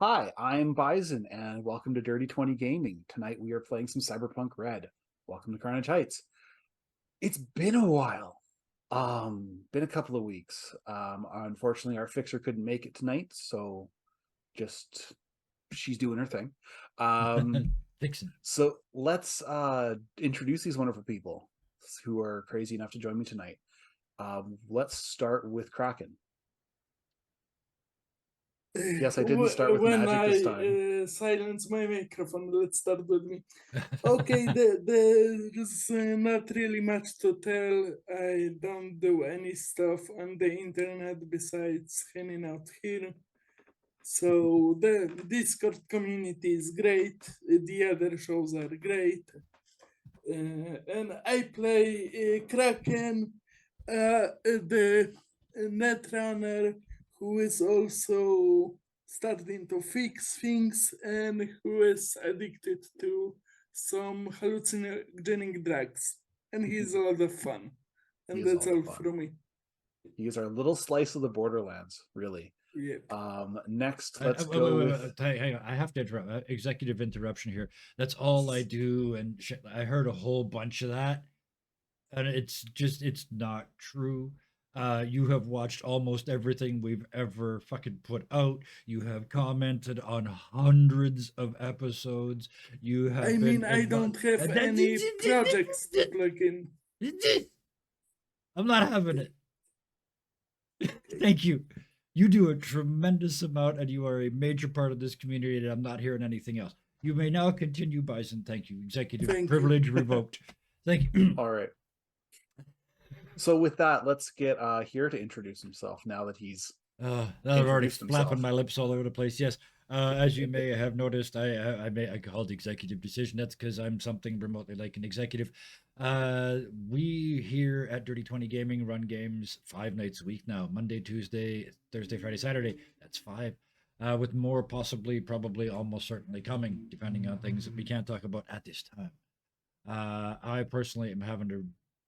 Hi, I'm Bison, and welcome to Dirty 20 Gaming. Tonight we are playing some Cyberpunk Red. Welcome to Carnage Heights. It's been a while. Been a couple of weeks. Unfortunately, our fixer couldn't make it tonight, so just she's doing her thing. Vixen. So let's introduce these wonderful people who are crazy enough to join me tonight. Let's start with Kraken. Yes, I didn't start with When magic this I time. silence my microphone, let's start with me. Okay, there's not really much to tell. I don't do any stuff on the internet besides hanging out here. So the Discord community is great. The other shows are great. And I play Kraken, the netrunner who is also starting to fix things and who is addicted to some hallucinogenic drugs. And he's a lot of fun. He And is that's all the all fun. from me. He is our little slice of the Borderlands, really. Yep. Next, let's go with. Hang on, I have to interrupt. Executive interruption here. That's all I do, and shit. I heard a whole bunch of that, and it's not true. You have watched almost everything we've ever fucking put out. You have commented on hundreds of episodes. You I have mean, been I don't have any projects to plug in. I'm not having it. Thank you. You do a tremendous amount, and you are a major part of this community, and I'm not hearing anything else. You may now continue, Bison. Thank you. Executive Thank privilege you. revoked. Thank you. All right. So with that, let's get here to introduce himself now that he's I'm already introduced flapping himself. my lips all over the place. Yes, as you may have noticed, I called executive decision. That's because I'm something remotely like an executive. We here at Dirty 20 Gaming run games 5 nights a week now: Monday, Tuesday, Thursday, Friday, Saturday. That's five. With more possibly, probably, almost certainly coming, depending on things that we can't talk about at this time. I personally am having a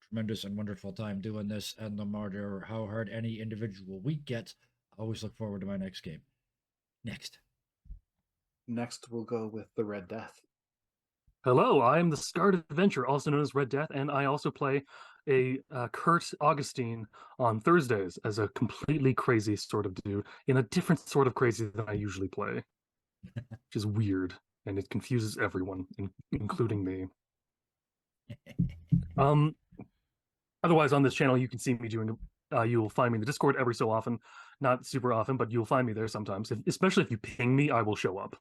tremendous and wonderful time doing this, and no matter how hard any individual week gets, I always look forward to my next game. Next. Next, we'll go with the Red Death. Hello, I am the Scarred Adventure, also known as Red Death, and I also play a Kurt Augustine on Thursdays as a completely crazy sort of dude in a different sort of crazy than I usually play, which is weird, and it confuses everyone, including me. Otherwise, on this channel, you can see me doing. You'll find me in the Discord every so often, not super often, but you'll find me there sometimes. Especially if you ping me, I will show up.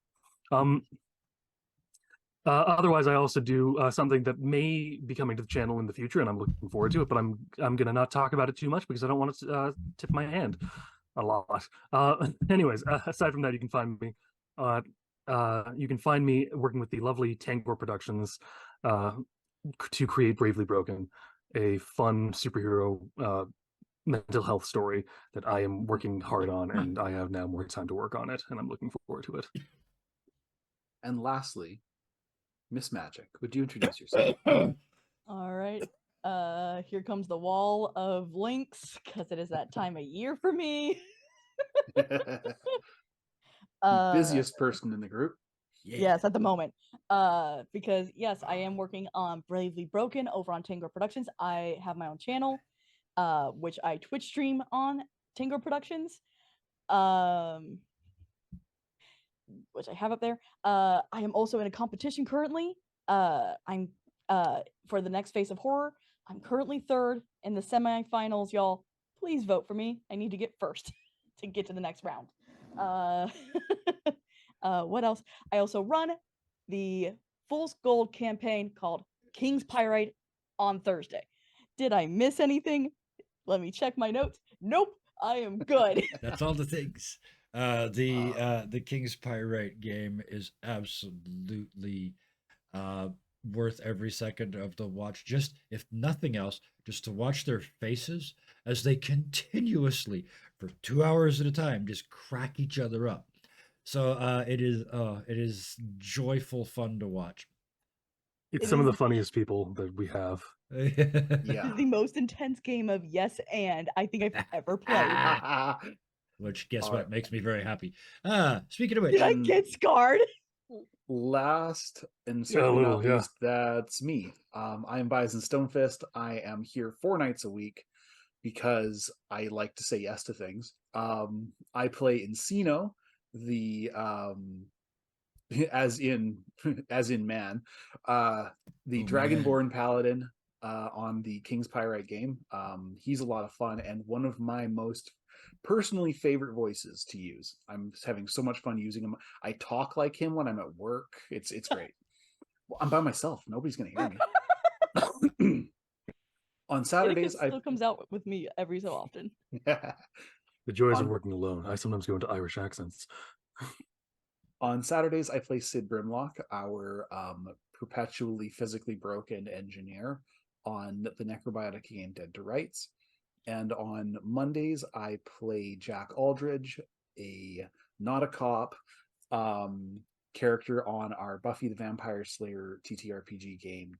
Otherwise, I also do something that may be coming to the channel in the future, and I'm looking forward to it. But I'm gonna not talk about it too much because I don't want to tip my hand a lot. Anyways, aside from that, you can find me. Working with the lovely Tangor Productions to create Bravely Broken, a fun superhero mental health story that I am working hard on, and I have now more time to work on it, and I'm looking forward to it. And lastly, Miss Magic, would you introduce yourself? All right. Here comes the wall of links because it is that time of year for me. The busiest person in the group. Yeah. Yes, at the moment. Because yes, I am working on Bravely Broken over on Tango Productions. I have my own channel, which I Twitch stream on Tango Productions. Which I have up there. I am also in a competition currently. I'm for the next Face of Horror. I'm currently third in the semifinals, y'all. Please vote for me. I need to get first to get to the next round. What else? I also run the Fool's Gold campaign called King's Pyrite on Thursday. Did I miss anything? Let me check my notes. Nope, I am good. That's all the things. The King's Pyrite game is absolutely worth every second of the watch. Just if nothing else, just to watch their faces as they continuously, for 2 hours at a time, just crack each other up. So it is joyful fun to watch. It's some of the funniest people that we have. Yeah. The most intense game of yes and I think I've ever played. which guess All what right. makes me very happy. Speaking of which, Did I get scarred? Last and Yeah, a certainly little, not yeah. least, that's me. I am Bison Stonefist. I am here 4 nights a week because I like to say yes to things. I play Encino, the as in as in man, the Oh, Dragonborn Paladin on the King's Pyrite game. He's a lot of fun and one of my most personally favorite voices to use. I'm having so much fun using him. I talk like him when I'm at work. It's great. Well, I'm by myself. Nobody's gonna hear me. On Saturdays, Etiquette still comes out with me every so often. The joys of On- working alone. I sometimes go into Irish accents. On Saturdays, I play Sid Brimlock, our perpetually physically broken engineer on the necrobiotic game Dead to Rights. And on Mondays, I play Jack Aldridge, a not a cop character on our Buffy the Vampire Slayer TTRPG game,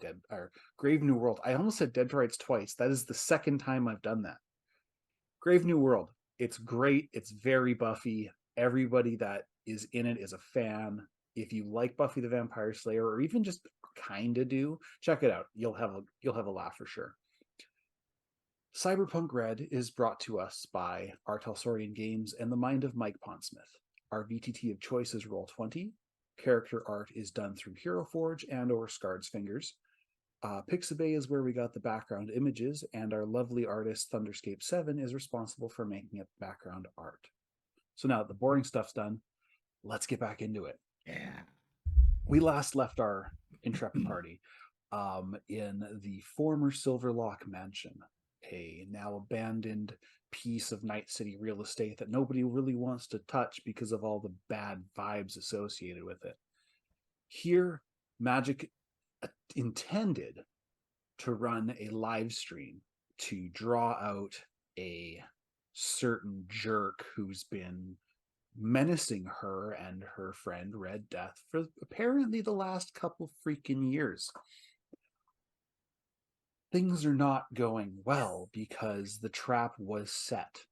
Grave New World. I almost said Dead to Rights twice. That is the second time I've done that. Grave New World. It's great. It's very Buffy. Everybody that is in it is a fan. If you like Buffy the Vampire Slayer, or even just kind of do, check it out. You'll have a laugh for sure. Cyberpunk Red is brought to us by Artelsorian Games and the mind of Mike Pondsmith. Our VTT of choice is Roll20. Character art is done through Hero Forge and or Scarred's Fingers. Pixabay is where we got the background images, and our lovely artist Thunderscape7 is responsible for making up background art. So now that the boring stuff's done, let's get back into it. yeah. We last left our intrepid party in the former Silverlock Mansion, a now abandoned piece of Night City real estate that nobody really wants to touch because of all the bad vibes associated with it. Here, Magic intended to run a live stream to draw out a certain jerk who's been menacing her and her friend Red Death for apparently the last couple freaking years. Things are not going well because the trap was set,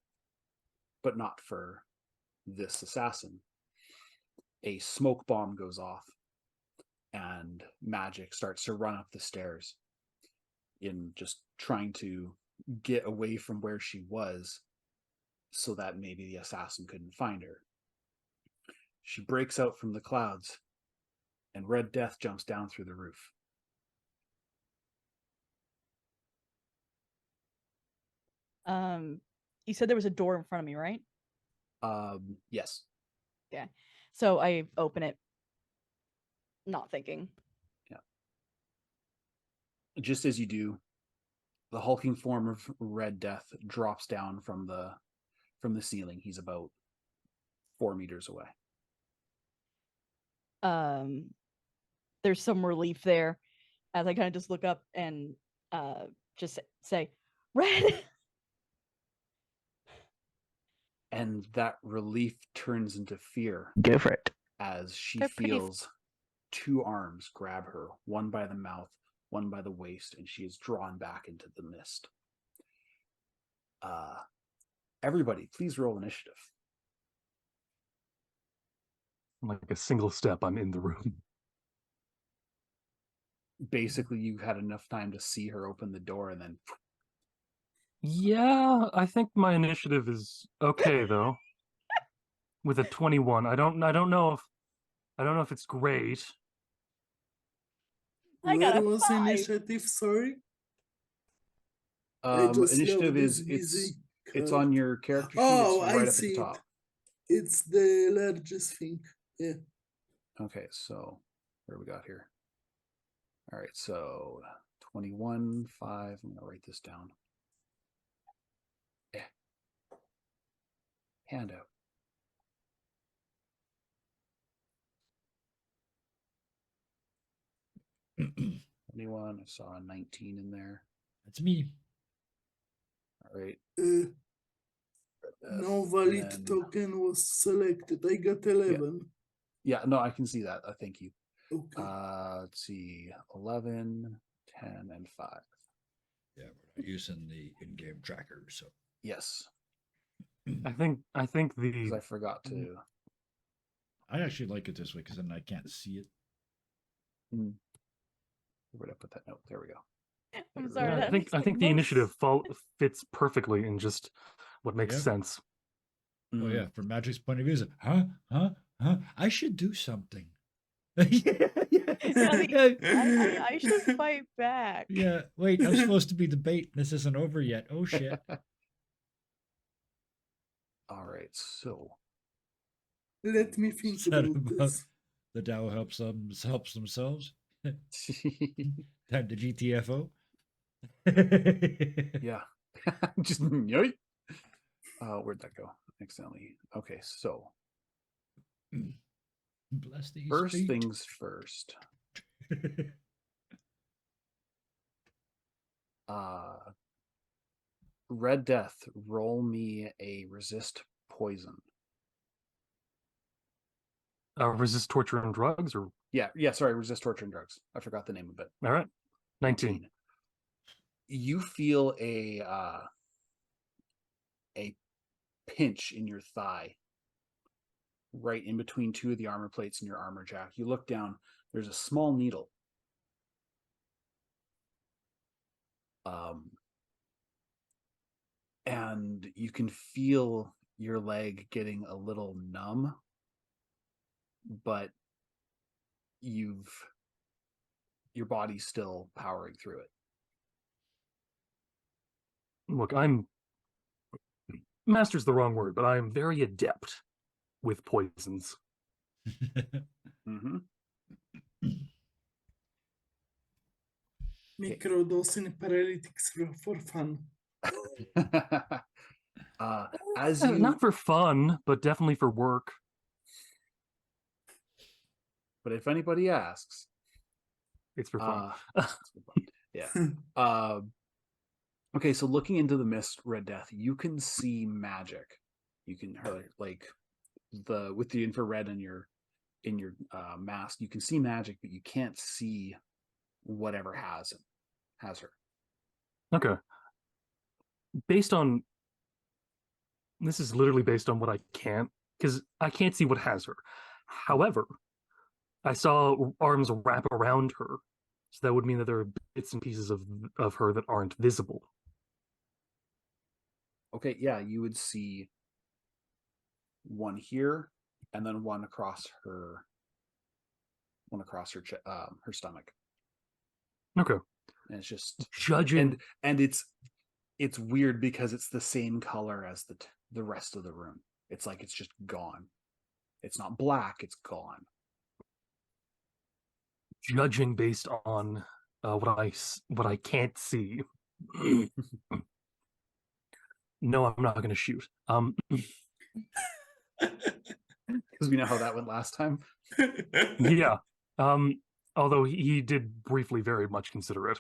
but not for this assassin. A smoke bomb goes off, and Magic starts to run up the stairs in just trying to get away from where she was so that maybe the assassin couldn't find her. She breaks out from the clouds, and Red Death jumps down through the roof. You said there was a door in front of me, right? Yes. Yeah. So I open it, not thinking. Yeah. Just as you do, the hulking form of Red Death drops down from the ceiling. He's about 4 meters away. There's some relief there as I kind of just look up and just say, Red. And that relief turns into fear. Go for it. As she They're pretty feels 2 arms grab her, one by the mouth, one by the waist, and she is drawn back into the mist. Everybody, please roll initiative. Like a single step, I'm in the room. Basically, you had enough time to see her open the door, and then Yeah, I think my initiative is okay though. With a 21. I don't know if it's great. I got Where a was 5. initiative? Sorry. I just initiative love this is busy it's card. on your character sheet. Oh, It's I right up at see the it. top. It's the largest thing. Yeah. Okay, so where we got here? All right, so 21, 5. I'm gonna write this down. Yeah. Handout. That's 21. I saw a 19 in there. me. All right. No and valid then- token was selected. I got 11. Yeah, no, I can see that. Thank you. Okay. Let's see, 11, 10, and 5. Yeah, we're not using the in-game tracker, so Yes. I think because the I forgot to. I actually like it this way because then I can't see it. Where did I put that note? There we go. I'm sorry. yeah, That makes I think the most- initiative fits perfectly in just what makes Yeah. sense. Oh Mm. yeah, from Magic's point of view, is it, huh? I should do something. yeah. I should fight back. Yeah, wait, I'm supposed to be the bait. This isn't over yet. Oh shit. All right, so Let me think Is that about about this. the Dow helps themselves? Time to GTFO. yeah, just yoink. Where'd that go? Accidentally. Okay, so Bless these first feet. things first. Red Death, roll me a resist poison. Resist torture and drugs, or Yeah, sorry, resist torture and drugs. I forgot the name of it. all right, 19. You feel a pinch in your thigh, right in between two of the armor plates in your armor jack. You look down, there's a small needle. And you can feel your leg getting a little numb, but your body's still powering through it. Look, master's the wrong word, but I am very adept with poisons. Mm-hmm. Microdosing paralytics for fun. As you, Not for fun, but definitely for work. but if anybody asks, It's for fun. yeah. Okay, so looking into the mist, Red Death, you can see magic. You can like with the infrared in your mask, you can see magic, but you can't see whatever has her. Okay. This is literally based on what I can't, because I can't see what has her. However, I saw arms wrap around her, so that would mean that there are bits and pieces of her that aren't visible. Okay, yeah, you would see one here, and then one across her her stomach. Okay. And it's just Judging and it's weird because it's the same color as the rest of the room. It's like it's just gone. It's not black, it's gone. judging based on what I can't see. No, I'm not going to shoot. Because we know how that went last time. Yeah. Although he did briefly very much consider it.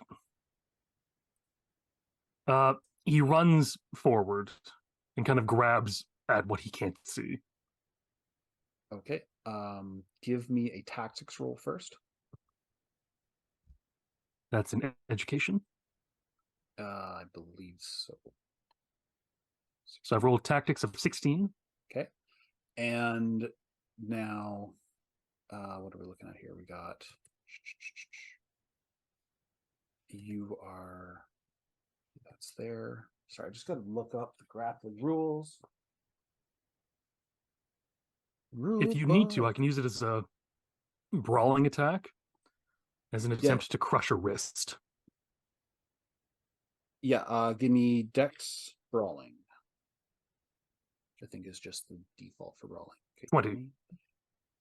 He runs forward and kind of grabs at what he can't see. Okay. Give me a tactics roll first. That's an education. I believe so. So I've rolled tactics of 16. Okay. And now, what are we looking at here? We got that's there. Sorry, I just got to look up the grappling rules. If you need to, I can use it as a brawling attack, as an attempt to crush a wrist. Yeah, give me Dex brawling. I think is just the default for brawling. Okay, 20.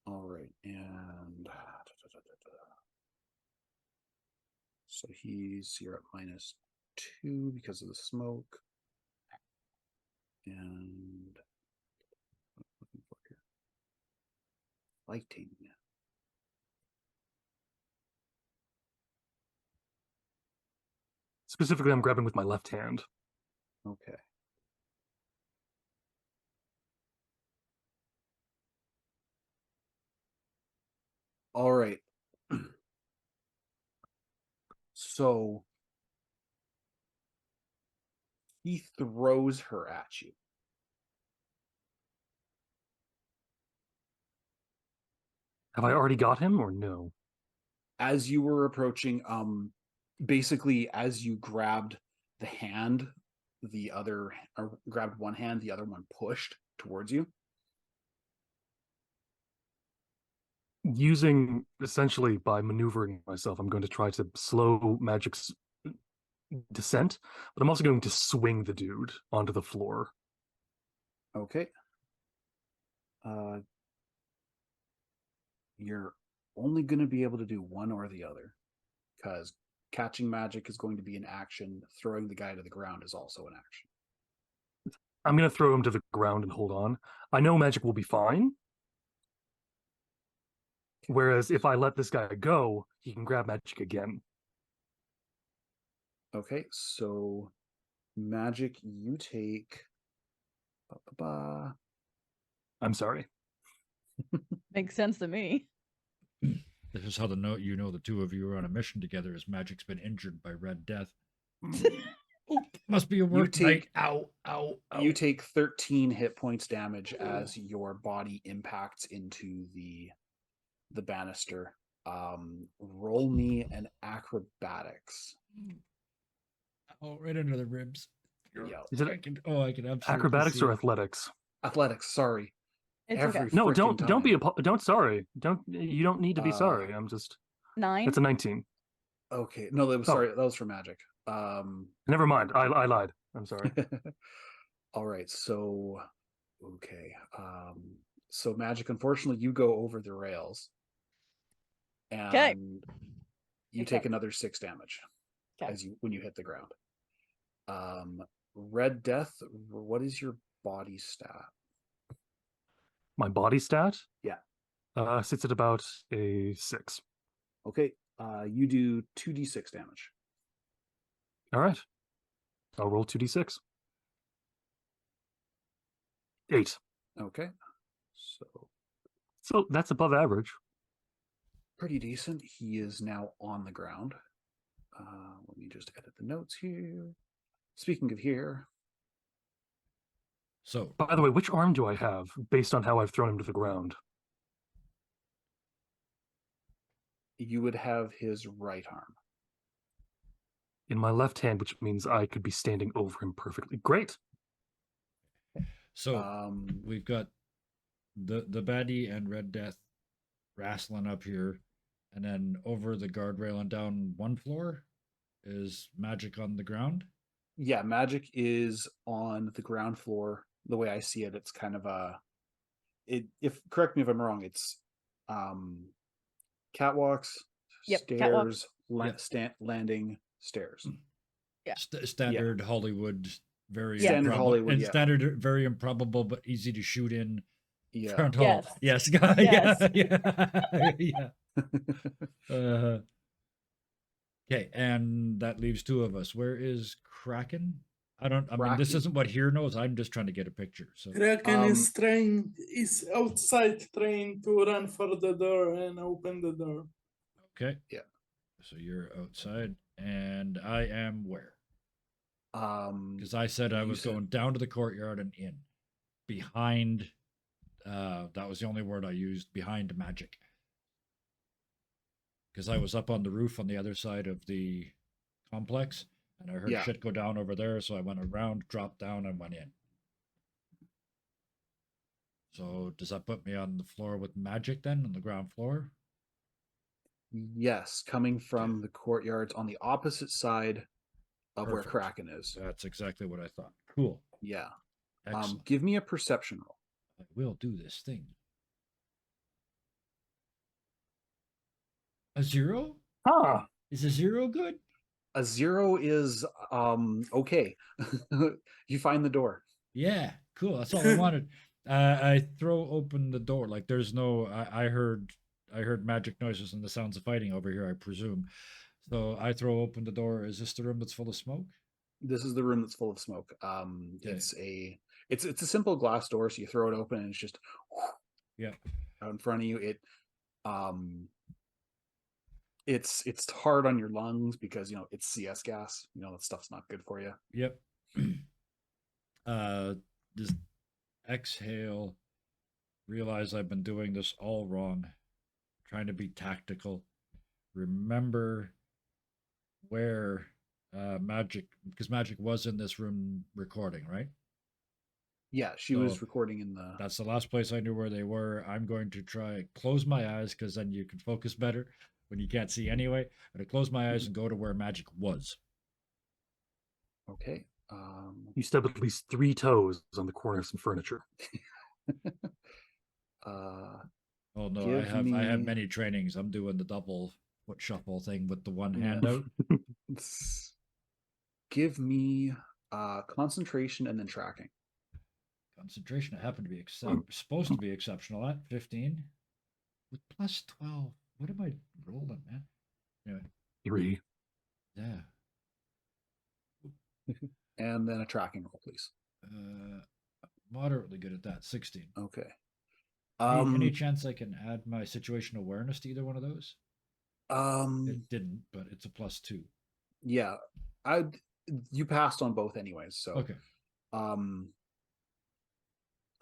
All right, and so you're at -2 because of the smoke. And what am I looking for here? Lighting. Specifically, I'm grabbing with my left hand. Okay. All right. So he throws her at you. Have I already got him or no? As you were approaching, basically as you grabbed the hand, the other or grabbed one hand, the other one pushed towards you. Using essentially by maneuvering myself, I'm going to try to slow Magic's descent, but I'm also going to swing the dude onto the floor. Okay. You're only going to be able to do one or the other, because catching Magic is going to be an action. Throwing the guy to the ground is also an action. I'm going to throw him to the ground and hold on. I know Magic will be fine. Whereas if I let this guy go, he can grab Magic again. Okay, so Magic, you take. I'm sorry. Makes sense to me. This is how the two of you are on a mission together, as Magic's been injured by Red Death. Must be a work night. Ow, ow, ow. You take 13 hit points damage as your body impacts into the banister. Roll me an acrobatics. Oh, right under the ribs. Yeah. Is it I can absolutely acrobatics see or it. athletics? Athletics, sorry. It's Every okay. No, frickin' don't be time. don't sorry. You don't need to be sorry. I'm just 9. that's a 19. Okay. No, that was Oh. sorry, that was for Magic. Never mind. I lied. I'm sorry. All right, so okay. So Magic, unfortunately, you go over the rails. Okay. And you Makes take sense. another 6 damage Okay. when you hit the ground. Red Death, what is your body stat? My body stat? Yeah. Sits at about a 6. Okay. You do 2d6 damage. All right. I'll roll 2d6. 8. Okay. So that's above average. Pretty decent. He is now on the ground. Let me just edit the notes here. Speaking of here. So, by the way, which arm do I have based on how I've thrown him to the ground? You would have his right arm. In my left hand, which means I could be standing over him perfectly. Great. So we've got the baddie and Red Death wrestling up here, and then over the guardrail and down one floor is Magic on the ground. Yeah, Magic is on the ground floor. The way I see it, it's kind of if correct me if I'm wrong, it's catwalks, Yep, stairs, catwalks. landing, stairs. Yeah. Standard Hollywood, very Standard Hollywood, and yeah. standard, very improbable but easy to shoot in. Yeah. Front hall. Yes. Yes. Yes. Yeah. Okay, and that leaves 2 of us. Where is Kraken? I mean, this isn't what here knows. I'm just trying to get a picture. So Kraken is outside trying to run for the door and open the door. okay. Yeah. So you're outside, and I am where? Because I said I was said- going down to the courtyard and in. Behind, that was the only word I used, behind Magic. Because I was up on the roof on the other side of the complex, and I heard shit go down over there, so I went around, dropped down, and went in. So does that put me on the floor with Magic then, on the ground floor? Yes, coming from the courtyards on the opposite side of where Kraken is. That's exactly what I thought. Cool. Yeah. Excellent. Give me a perception roll. I will do this thing. A 0? Ah. Is a 0 good? A 0 is okay. You find the door. Yeah, cool. That's all I wanted. I throw open the door. Like there's no I heard magic noises and the sounds of fighting over here, I presume. So I throw open the door. Is this the room that's full of smoke? This is the room that's full of smoke. Okay. It's a simple glass door, so you throw it open and it's just out in front of you. It's hard on your lungs because it's CS gas. That stuff's not good for you. Yep. Just exhale. Realize I've been doing this all wrong. trying to be tactical. Remember where Magic, because Magic was in this room recording, right? Yeah, she So was recording in the. that's the last place I knew where they were. I'm going to try close my eyes because then you can focus better when you can't see anyway. I'm going to close my eyes and go to where Magic was. Okay. You step at least 3 toes on the corner of some furniture. uh, Oh no, Give I have me- many trainings. I'm doing the double foot shuffle thing with the one Yeah. hand out. give me concentration and then tracking. Concentration I happen to be supposed to be exceptional at 15 with plus 12. What am I rolling, man? Anyway, 3. yeah. And then a tracking roll, please. Moderately good at that. 16. Okay. Any chance I can add my situational awareness to either one of those? It didn't, but it's a plus 2. Yeah. You passed on both anyways, so Okay.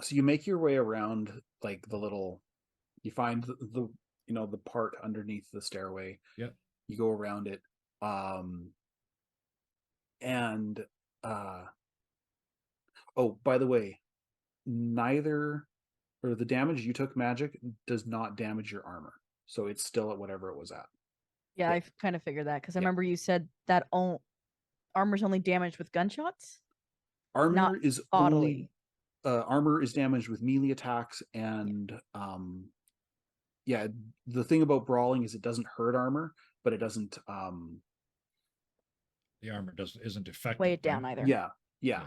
So you make your way around like the little, you find the the part underneath the stairway. Yep. You go around it, and oh, by the way, the damage you took, Magic, does not damage your armor, so it's still at whatever it was at. Yeah, Yeah. I kind of figured that because I Yeah. remember you said that armor's only damaged with gunshots. Armor Not is bodily. only armor is damaged with melee attacks, and yeah, the thing about brawling is it doesn't hurt armor, but it doesn't The armor isn't effective. Weigh it down right? either. Yeah.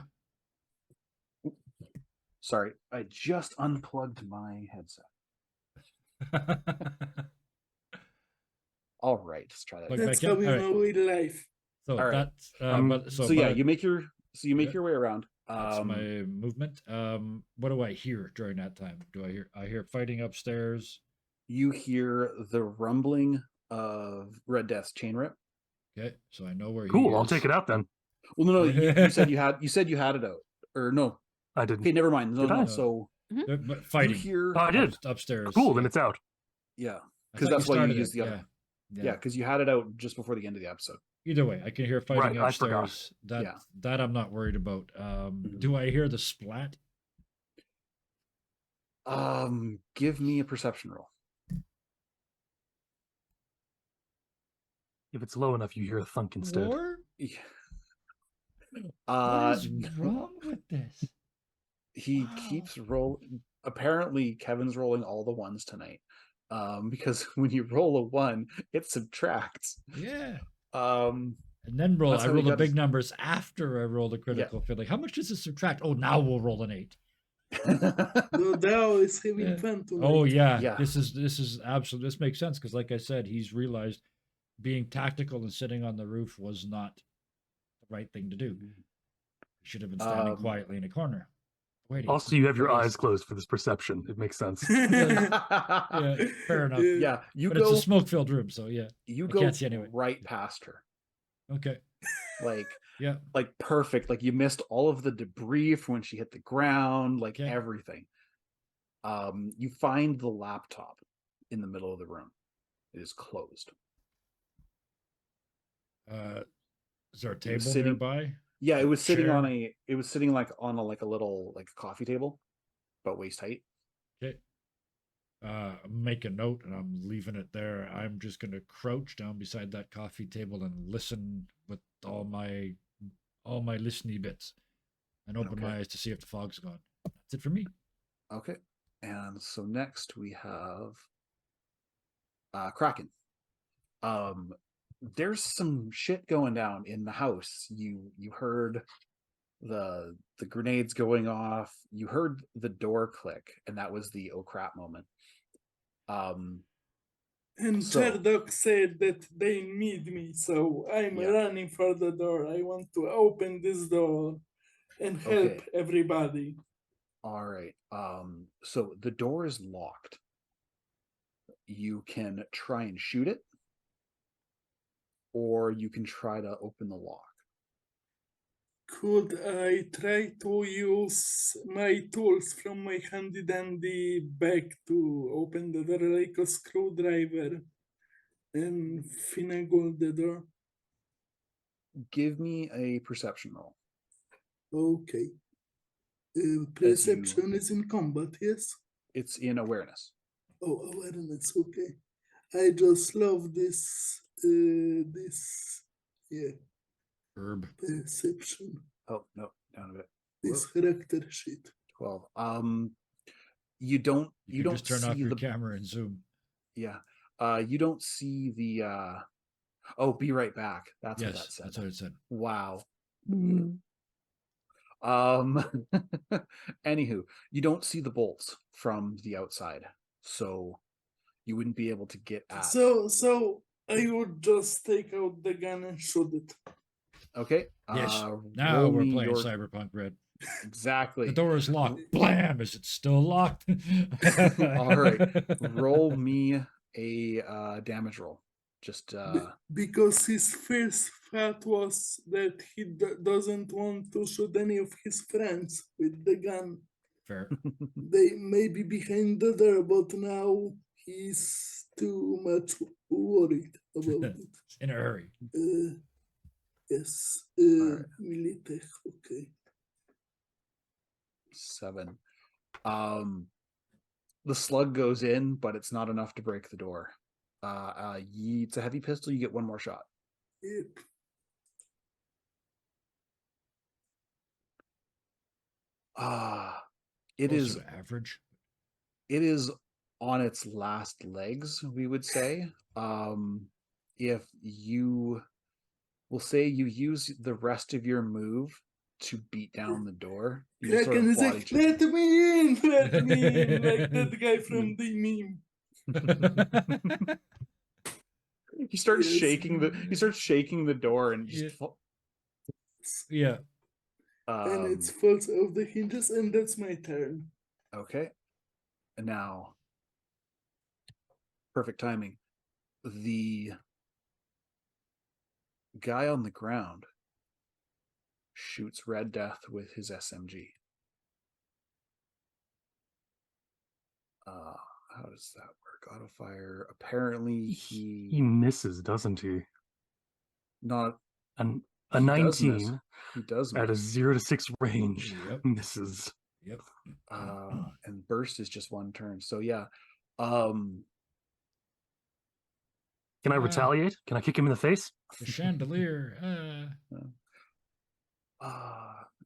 Sorry, I just unplugged my headset. All right, let's try that. Like, again. That's back how in? we All right. know we life. So All right. that's So yeah, but you make your Yeah. way around. that's my movement. What do I hear during that time? I hear fighting upstairs? You hear the rumbling of Red Death's chain rip. Okay, so I know where he Cool, I'll is. take it out then. Well, no, you said you had it out, or no? I didn't. Okay, never mind. No, Did no. I? So But fighting. you hear, Oh, I did. Upstairs. Cool, then yeah. it's out. yeah, I because thought that's why you started used it, the other. Yeah. Yeah, because you had it out just before the end of the episode. Either way, I can hear fighting Right, I forgot. upstairs. That Yeah. that I'm not worried about. Do I hear the splat? Give me a perception roll. If it's low enough, you hear a thunk instead. War? Yeah. What is No. wrong with this? He Wow. keeps rolling. Apparently, Kevin's rolling all the ones tonight. Because when you roll a 1, it subtracts. Yeah. Um, And then That's I how he roll the got big his- numbers after I roll the critical fail. Like, how much does it subtract? Oh, now we'll roll an 8. No, Dao is having Yeah. fun tonight. Oh yeah. Yeah. This is absolutely, this makes sense because, like I said, he's realized being tactical and sitting on the roof was not the right thing to do. He should have been standing quietly in a corner. Waiting. Also, you have your Yes. eyes closed for this perception. It makes sense. Yeah, fair enough. Yeah, you But go. it's a smoke-filled room, so yeah. You I go can't see anyway. right past her, Okay. like Yeah. like perfect. Like you missed all of the debris from when she hit the ground, like Okay. everything. You find the laptop in the middle of the room. It is closed. Is there a was table sitting- nearby? Yeah, it was sitting on Chair? it was sitting like on a little like coffee table, about waist height. Okay. Make a note, and I'm leaving it there. I'm just gonna crouch down beside that coffee table and listen with all my listening bits, and open my Okay. eyes to see if the fog's gone. That's it for me. Okay. And so next we have Kraken. There's some shit going down in the house. You heard the grenades going off. You heard the door click, and that was the oh crap moment. And So- Chardok said that they need me, so I'm Yeah. running for the door. I want to open this door and help Okay. everybody. All right. So the door is locked. You can try and shoot it, or you can try to open the lock. Could I try to use my tools from my handy dandy bag to open the door like a screwdriver and finagle the door? Give me a perception roll. Okay. you- Perception is in combat, yes? It's in awareness. Oh, awareness, okay. I just love this, yeah, Herb. perception, Oh no, down a bit. this Whoa, character sheet. 12. You don't You don't just turn see off your the camera and zoom. yeah. You don't see the oh, be right back. That's what that Yes, said. that's what it said. Wow. Mm. Anywho, you don't see the bolts from the outside, so you wouldn't be able to get at. So I would just take out the gun and shoot it. Okay. Yes. Now roll we're me playing your Cyberpunk Red. exactly. The door is locked. Blam! Is it still locked? All right. Roll me a damage roll. Just Because his first thought was that he doesn't want to shoot any of his friends with the gun. Fair. They may be behind the door, but now he's too much worried about it. In a hurry. Yes, right. Militech, okay. 7. The slug goes in, but it's not enough to break the door. It's a heavy pistol. You get one more shot. Yep. It Closer is to average. it is on its last legs, we would say. If you will say you use the rest of your move to beat down the door, you just sort Kraken of is body like, check. let me in, let me in, like that guy from the meme. He starts Yes. shaking the door and just Yeah. And it falls off the hinges, and that's my turn. Okay. And now, perfect timing. The guy on the ground shoots Red Death with his SMG. How does that work? Auto fire. Apparently, He misses, doesn't he? not A he does miss. 19 He does at a miss. 0 to 6 range Yep. misses. Yep. And burst is just one turn. So yeah. Can I retaliate? Can I kick him in the face? The chandelier.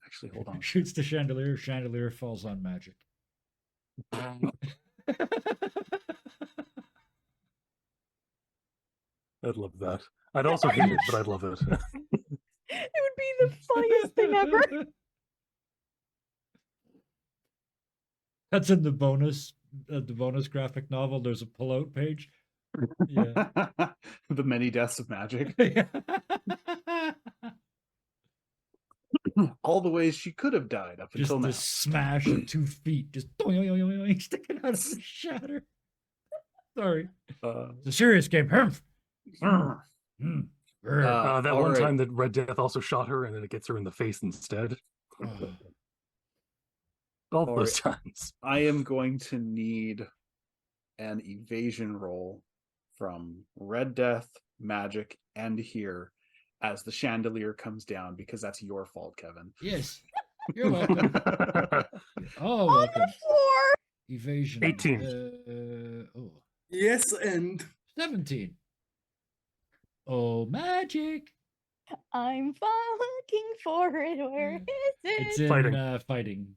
Actually, hold on. Shoots the chandelier. Chandelier falls on magic. I'd love that. I'd also hate it, but I'd love it. It would be the funniest thing ever. That's in the bonus graphic novel. There's a pullout page. Yeah. The many deaths of magic. All the ways she could have died up Just until now. this smash at 2 feet, just sticking out of the shatter. Sorry. It's a serious game. Uh, That all one right. time that Red Death also shot her, and then it gets her in the face instead. All All those times. I am going to need an evasion roll from Red Death, Magic, and here as the chandelier comes down, because that's your fault, Kevin. Yes. You're welcome. Oh, On welcome. the floor. Evasion. 18. Yes, and 17. Oh, magic. I'm looking for it. Where is It's it? in Fighting. fighting.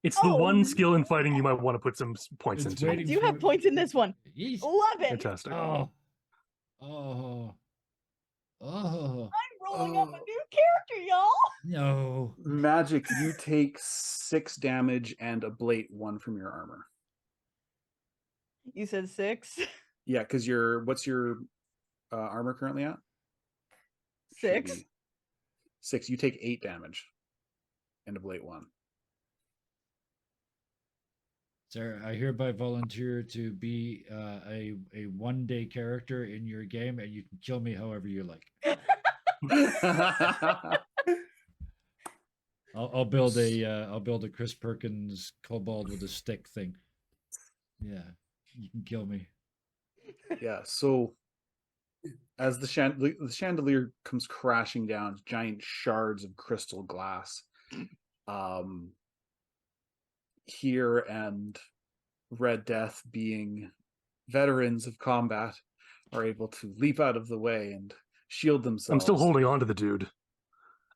It's the Oh. one skill in fighting you might want to put some points It's into. I waiting do have for- points in this one. Yes. 11. Fantastic. Oh. Oh. Oh. I'm rolling up a new character, y'all. No. Magic, you take 6 damage and ablate 1 from your armor. You said 6. Yeah, because what's your armor currently at? Should 6. be 6. You take 8 damage and ablate 1. Sir, I hereby volunteer to be a 1-day character in your game, and you can kill me however you like. I'll build a Chris Perkins kobold with a stick thing. Yeah, you can kill me. Yeah. So as the chandelier comes crashing down, giant shards of crystal glass, here and Red Death, being veterans of combat, are able to leap out of the way and shield themselves. I'm still holding on to the dude.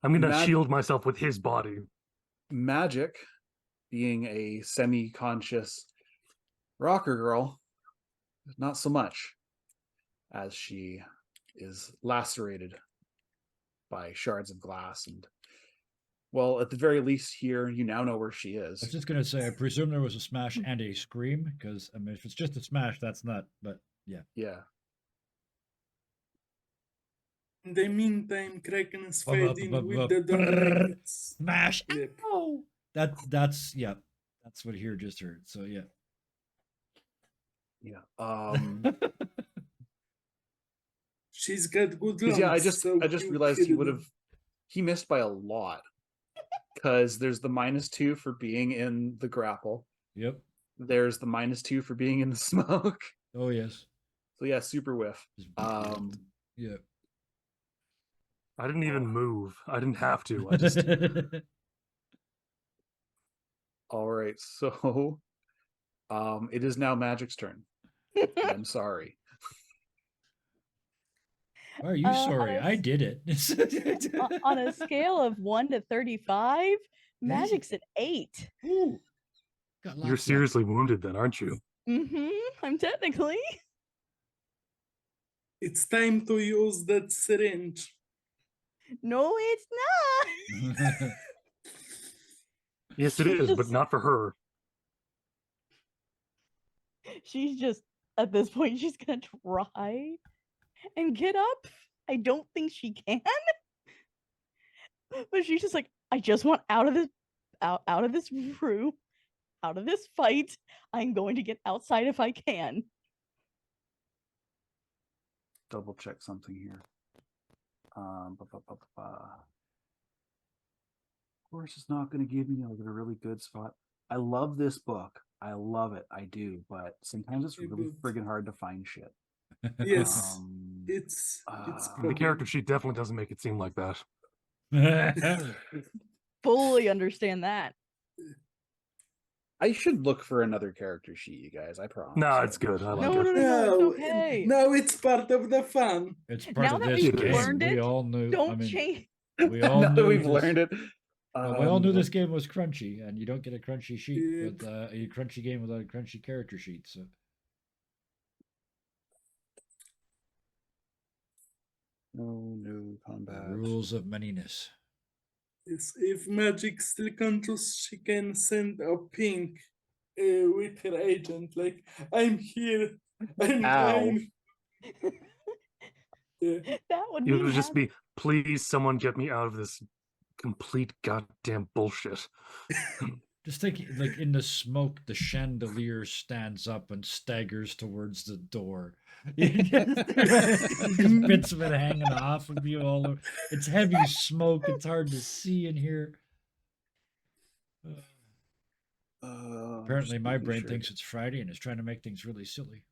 I'm gonna Mag- shield myself with his body. Magic, being a semi-conscious rocker girl, not so much, as she is lacerated by shards of glass. And, well, at the very least here, you now know where she I was is. just gonna say, I presume there was a smash and a scream, because I mean, if it's just a smash, that's not. But yeah, Yeah. In the meantime, Kraken is Ba- ba- fighting ba- with ba- the brrr. dragons. smash. Yep. Ow! That's yeah. That's what here just heard. So yeah. Yeah. She's got good Because lungs. I just so realized he killed would him. have, he missed by a lot. Because there's the -2 for being in the grapple. Yep. There's the -2 for being in the smoke. Oh yes. So yeah, super whiff. Yeah. I didn't even move. I didn't have to. I just All right, so it is now Magic's turn. I'm sorry. Why are you on sorry? a I s- did it. On a scale of 1 to 35, Magic's an 8. Ooh, got You're lots left. seriously wounded then, aren't you? I'm technically. It's time to use that syringe. No, it's not. Yes, it is, but Just- not for her. She's just, at this point, she's gonna try and get up. I don't think she can. But she's just like, I just want out of this room, out of this fight. I'm going to get outside if I can. Double check something here. Of course, it's not going to give me like a really good spot. I love this book. I love it. I do. But sometimes it's really friggin' hard to find shit. Yes, Um, it's The problem. character sheet definitely doesn't make it seem like that. Fully understand that. I should look for another character sheet, you guys. I promise. No, it's good. I like No, it. no, no, it's okay. No, it's part of the fun. It's part Now of that this we've game. learned We it, all knew. Don't I mean, change. we all now that knew we've this, learned it. we all knew this game was crunchy, and you don't get a crunchy sheet Yep. with a crunchy game without a crunchy character sheet. So No combat. the rules of manyness. Yes, if Magic still conscious, she can send a ping with her agent. Like, I'm here. I'm Ow. fine. Yeah. That would It mean would just be, please, someone get me out of this complete goddamn bullshit. Just think, like in the smoke, the chandelier stands up and staggers towards the door. Just bits of it hanging off of you all over. It's heavy smoke. It's hard to see in here. Apparently, my brain thinks it's Friday and is trying to make things really silly.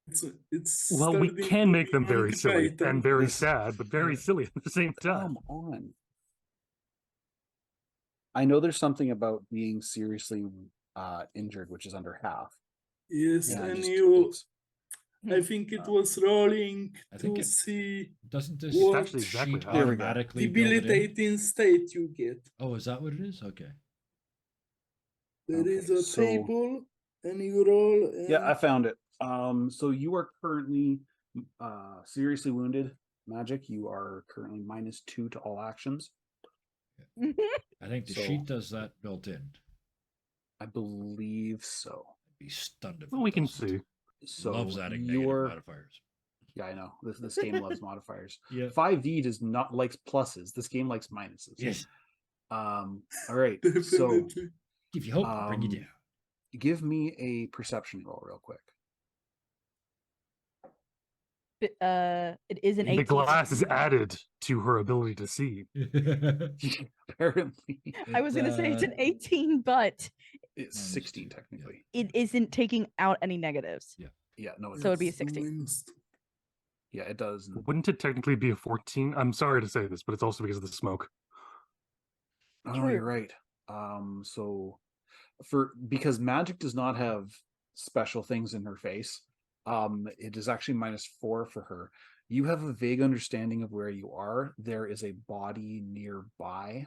It's Well, we starting can to make them be very Monty silly Python. and very sad, but very silly at the same time. Come on. I know there's something about being seriously injured, which is under half. Yes, Yeah, and just- you. it's- I think it was rolling I think to it- see Doesn't this What? Actually, exactly sheet how. There we go. automatically build it in? debilitating state you get. Oh, is that what it is? Okay. There is Okay, a so- table, and you roll. And Yeah, I found it. So you are currently seriously wounded. Magic, you are currently -2 to all actions. I think the So- sheet does that built in. I believe so. I'd be stunned if Well, it we can doesn't. see. So Loves adding negative you're modifiers. yeah, I know. This game loves modifiers. Yeah. 5e does not likes pluses. This game likes minuses. Yes. All right. So Definitely. Give you hope, I'll bring you Um, down. give me a perception roll real quick. It is an 18. The glass is added to her ability to see. apparently. I was gonna say it's an 18, but It's Minus 16 2, technically. it isn't taking out any negatives. Yeah, no, it So it'd be a It's 16. minus- yeah, it does. and- Wouldn't it technically be a 14? I'm sorry to say this, but it's also because of the smoke. Oh, no, you're True. right. So because magic does not have special things in her face, it is actually -4 for her. You have a vague understanding of where you are. There is a body nearby.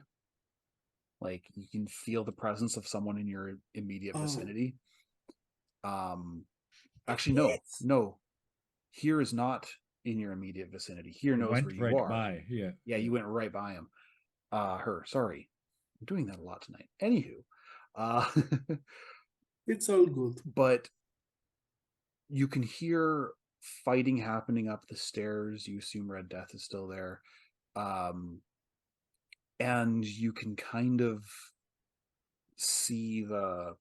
Like you can feel the presence of someone in your immediate Oh. vicinity. Actually, no. Here is not in your immediate vicinity. Here It knows went where you right are. by. Yeah. Yeah, you went right by him. Her. Sorry, I'm doing that a lot tonight. Anywho, It's all good. but you can hear fighting happening up the stairs. You assume Red Death is still there, and you can kind of see the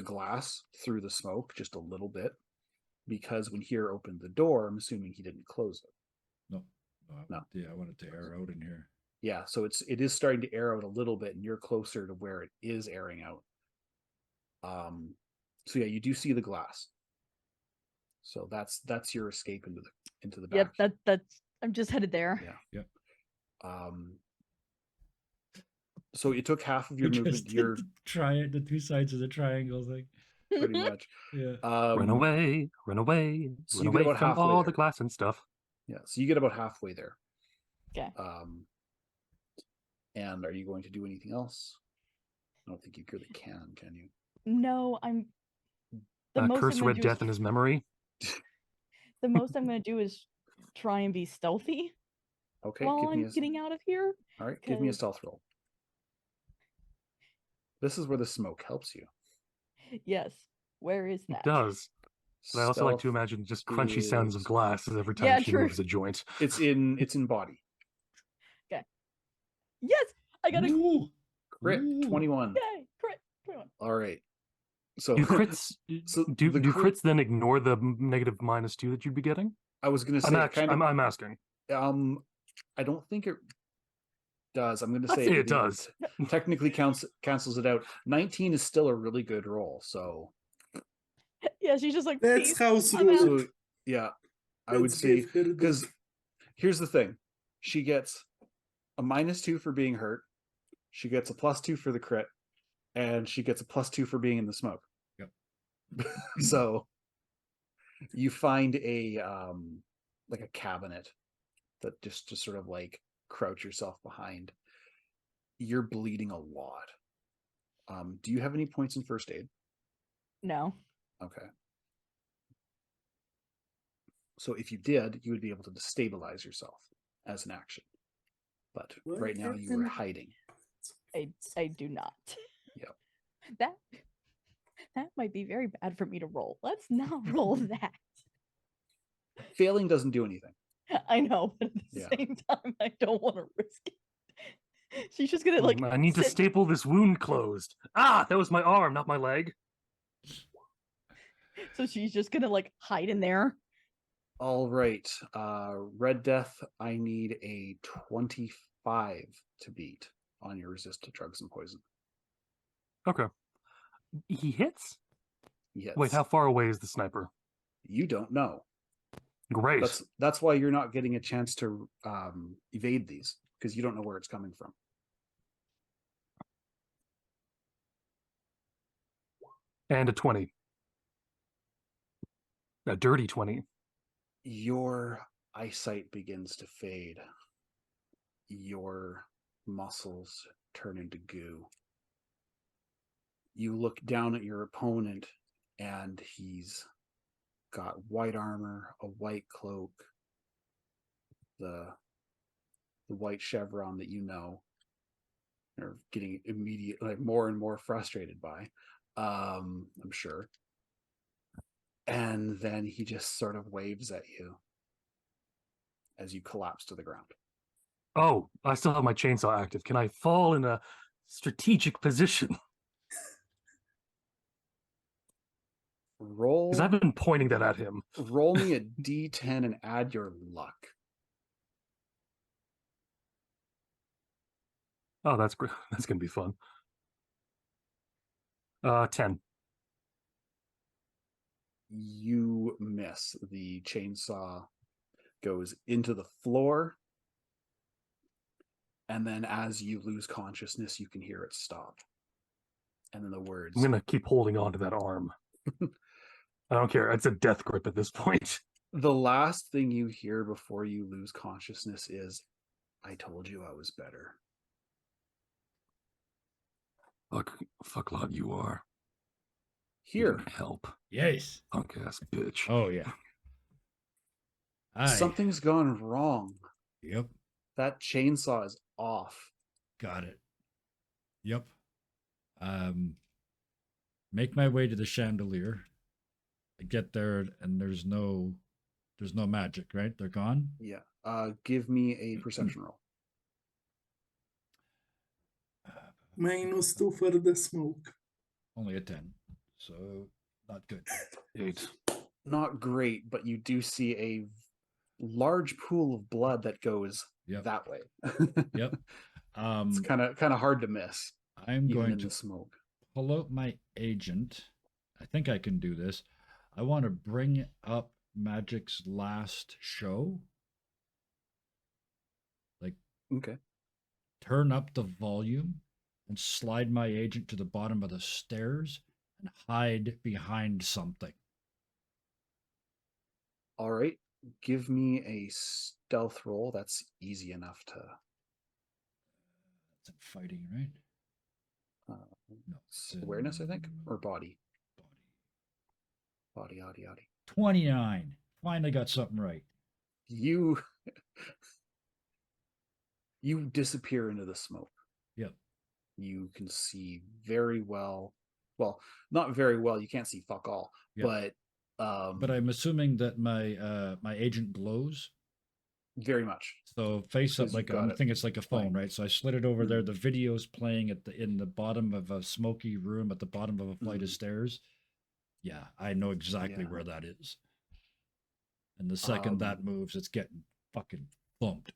glass through the smoke just a little bit, because when Here opened the door, I'm assuming he didn't close it. No. Yeah, I wanted to air out in here. Yeah, so it is starting to air out a little bit, and you're closer to where it is airing out. So yeah, you do see the glass. So that's your escape into the back. Yep, that's I'm just headed there. Yeah. So it took half of your Just movement. did You're the two sides of the triangle thing. pretty much. Yeah. Run away, run away, so run you get away about from halfway all there. the glass and stuff. Yeah, so you get about halfway there. Okay. And are you going to do anything else? I don't think you really can you? No, I'm the most Curse I'm gonna Red do Death is, in his memory. the most I'm gonna do is try and be stealthy Okay, while give me I'm getting out of here. all right, give me a 'cause- stealth roll. This is where the smoke helps you. Yes. Where is It that? does. But I also like to Stealth imagine just crunchy sounds of is- glass every time Yeah, she true. moves a joint. It's in body. Yes, I got a Ooh. Crit Ooh. 21. yay! Crit 21. All right. So Do crits So do the do crit- crits then ignore the negative -2 that you'd be getting? I was gonna I'm say actually, kind of. I'm asking. I don't think it does. I'm gonna I'd say say it does. Technically cancels it out. 19 is still a really good roll. So Yeah, she's just like, That's "Peace, house I'm out." rule. so yeah, I would Let's say give her the- because here's the thing: she gets a -2 for being hurt, she gets a +2 for the crit, and she gets a +2 for being in the smoke. Yep. So you find a like a cabinet that just sort of like crouch yourself behind. You're bleeding a lot. Do you have any points in first aid? No. Okay. So if you did, you would be able to destabilize yourself as an action. But What right now you were happened? hiding. I do not. Yep. That might be very bad for me to roll. Let's not roll that. Failing doesn't do anything. I know, but at the Yeah. same time, I don't want to risk it. She's just gonna like. I need to sit- staple this wound closed. Ah, that was my arm, not my leg. So she's just gonna like hide in there. All right. Red Death, I need a 25 to beat on your resist to drugs and poison. Okay. He hits? Yes. Wait, how far away is the sniper? You don't know. Great. That's why you're not getting a chance to evade these, because you don't know where it's coming from. And a 20. A dirty 20. Your eyesight begins to fade. Your muscles turn into goo. You look down at your opponent, and he's got white armor, a white cloak, the white chevron that you know are getting more and more frustrated by, I'm sure. And then he just sort of waves at you as you collapse to the ground. Oh, I still have my chainsaw active. Can I fall in a strategic position? Roll Because I've been pointing that at him. roll me a d10 and add your luck. Oh, that's great. That's gonna be fun. 10. You miss. The chainsaw goes into the floor, and then as you lose consciousness, you can hear it stop. And then the words. I'm gonna keep holding on to that arm. I don't care. It's a death grip at this point. The last thing you hear before you lose consciousness is, "I told you I was better." Fuck lot you are. Here, Help. Yes. Punk ass bitch. Oh yeah. something's gone wrong. Yep. That chainsaw is off. Got it. Yep. Make my way to the chandelier. I get there and there's no magic, right? They're gone. Yeah. Give me a perception roll. -2 for the smoke. Only a 10, so not good. 8. Not great, but you do see a large pool of blood that goes Yep. that way. Yep. It's kind of hard to miss, I'm even going in to the smoke. pull out my agent. I think I can do this. I want to bring up Magic's last show. Like, Okay. turn up the volume and slide my agent to the bottom of the stairs and hide behind something. All right. Give me a stealth roll. That's easy enough to. That's in fighting, right? No, It's it's awareness, I think, in or body. body. Body. 29. Finally got something right. You disappear into the smoke. Yep. You can see very well. Well, not very well. You can't see fuck all. Yep. But I'm assuming that my agent glows. Very much. So face up, Because like you've got I it think it's like a phone, playing. right? So I slid it over there. Mhm. The video's playing in the bottom of a smoky room at the bottom of a flight of Mhm. stairs. Yeah, I know exactly Yeah. where that is. And the second that moves, it's getting fucking thumped.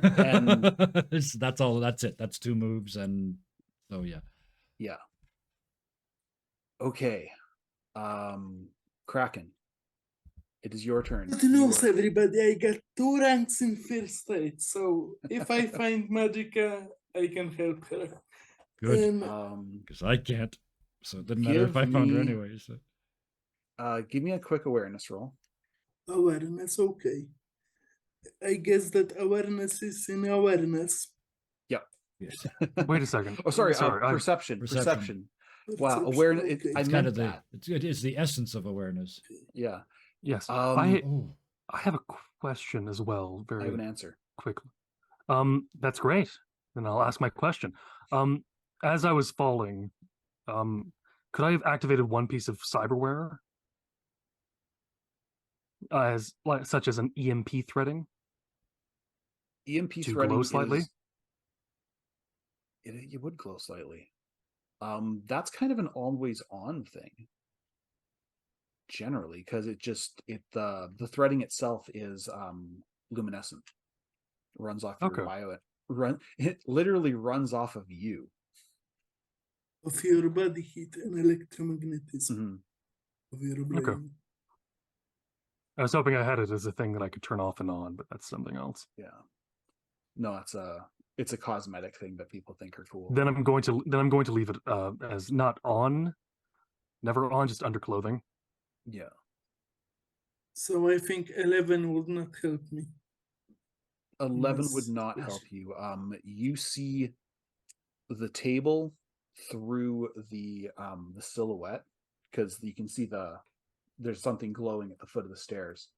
And- that's all. That's it. That's 2 moves, and so yeah. Yeah. Okay. Kraken. It is your turn. Good news, everybody. I got 2 ranks in first aid, so if I find Magica, I can help her. Good, Um, because I can't. So it didn't matter if give I found her me- anyway. So. give me a quick awareness roll. Awareness, okay. I guess that awareness is in awareness. Yes. Wait a second. Oh, sorry. I- Perception. Perception. Wow, Perception, awareness. okay. I It's meant kind of that. it is the essence of awareness. Yeah. yes. Um, Oh, I have a question as well, I have very an answer. quickly. That's great. Then I'll ask my question. As I was falling, could I have activated one piece of cyberware, such as an EMP threading? EMP To threading glow slightly? It would glow slightly. That's kind of an always on thing. Generally, because the threading itself is luminescent. Runs off your Okay. it literally runs off of you. Of your body heat and electromagnetism Mhm. of your brain. Okay. I was hoping I had it as a thing that I could turn off and on, but that's something else. Yeah. No, it's a cosmetic thing that people think are cool. Then I'm going to leave it as not on, never on, just under clothing. Yeah. So I think 11 would not help me. 11 would Yes, not yes. help you. You see the table through the silhouette, because you can see there's something glowing at the foot of the stairs,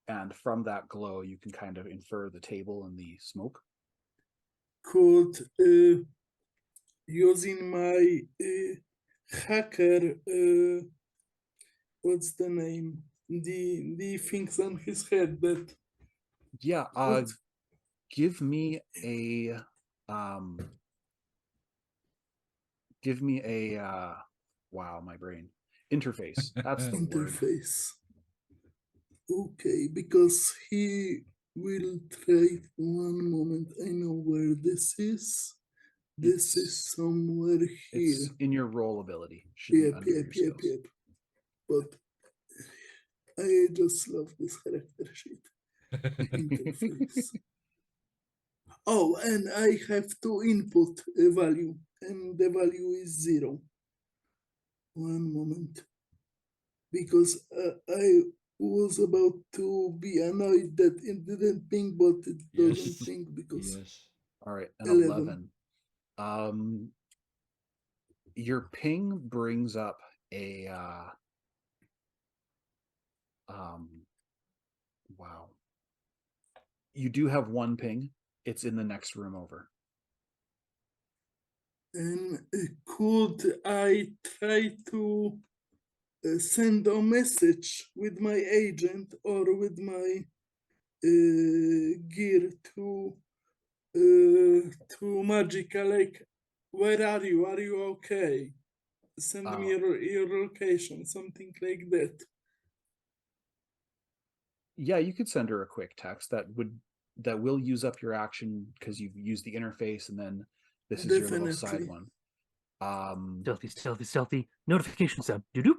and from that glow you can kind of infer the table and the smoke. Could using my hacker, what's the name? The things on his head that Yeah. what- Give me a wow, my brain. Interface. That's the word. interface. Okay, because he will try. One moment, I know where this is. This is somewhere here. It's in your roll ability. Should be Yep, under yep, your yep, skills. yep. But I just love this character sheet interface. Oh, and I have to input a value, and the value is 0. One moment. Because I was about to be annoyed that it didn't ping, but it doesn't Yes. ping because Yes. All right, an 11. 11. Your ping brings up a wow. You do have one ping. It's in the next room over. And could I try to send a message with my agent or with my gear to Magica, like, where are you? Are you okay? Send me your location, something like that. Yeah, you could send her a quick text that will use up your action because you've used the interface, and then this is your little side Definitely. one. Stealthy. Notification sound. Doo-doo.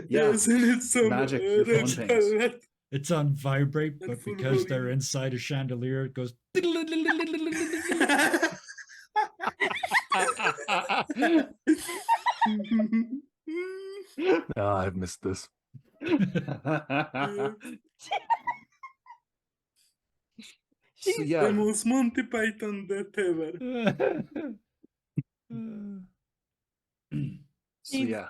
Yes, and it's some Magic, your phone red pings. alert. It's on vibrate, And but full because they're volume. inside a chandelier, it goes. I've missed this. So She's yeah, The most Monty Python death ever. so She's- yeah.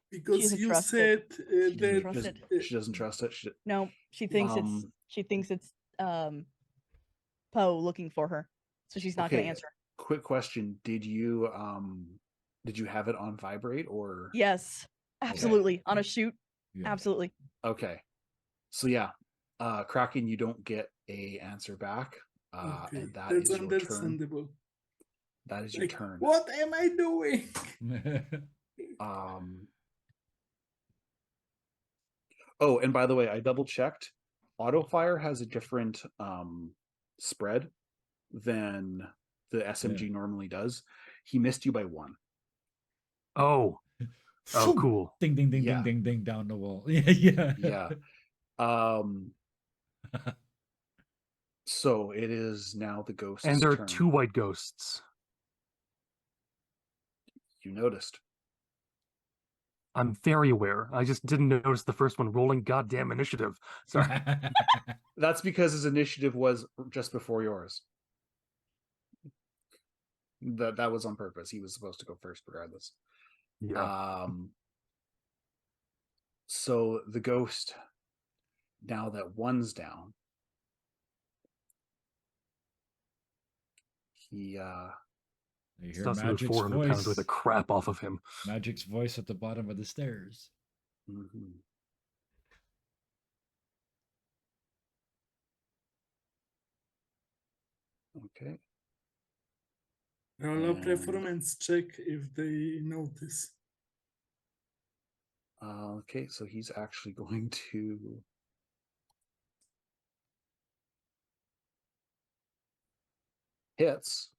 Because doesn't you trust said doesn't that trust She it. doesn't trust it. No, she thinks it's Poe looking for her, so she's not going to Okay. answer. Quick question: Did you have it on vibrate or? Yes, absolutely. On a shoot, Yeah. absolutely. Okay. So yeah, Kraken, you don't get a answer back, okay, and that that's is your turn. understandable. That is your Like, turn. what am I doing? Oh, and by the way, I double checked. Auto fire has a different spread than the SMG normally does. He missed you by 1. Oh, cool. Ding, ding, ding, Yeah. ding, ding, ding down the wall. Yeah. Yeah. So it is now the ghost's And there are turn. 2 white ghosts. You noticed. I'm very aware. I just didn't notice the first one rolling goddamn initiative. Sorry. That's because his initiative was just before yours. That was on purpose. He was supposed to go first regardless. Yeah. So the ghost, now that 1's down, he You hear Stuff's another Magic's 400 pounds voice. worth of crap off of him. Magic's voice at the bottom of the stairs. mhm. Okay. Roll a And- performance check if they notice. Okay, so he's actually going to hits.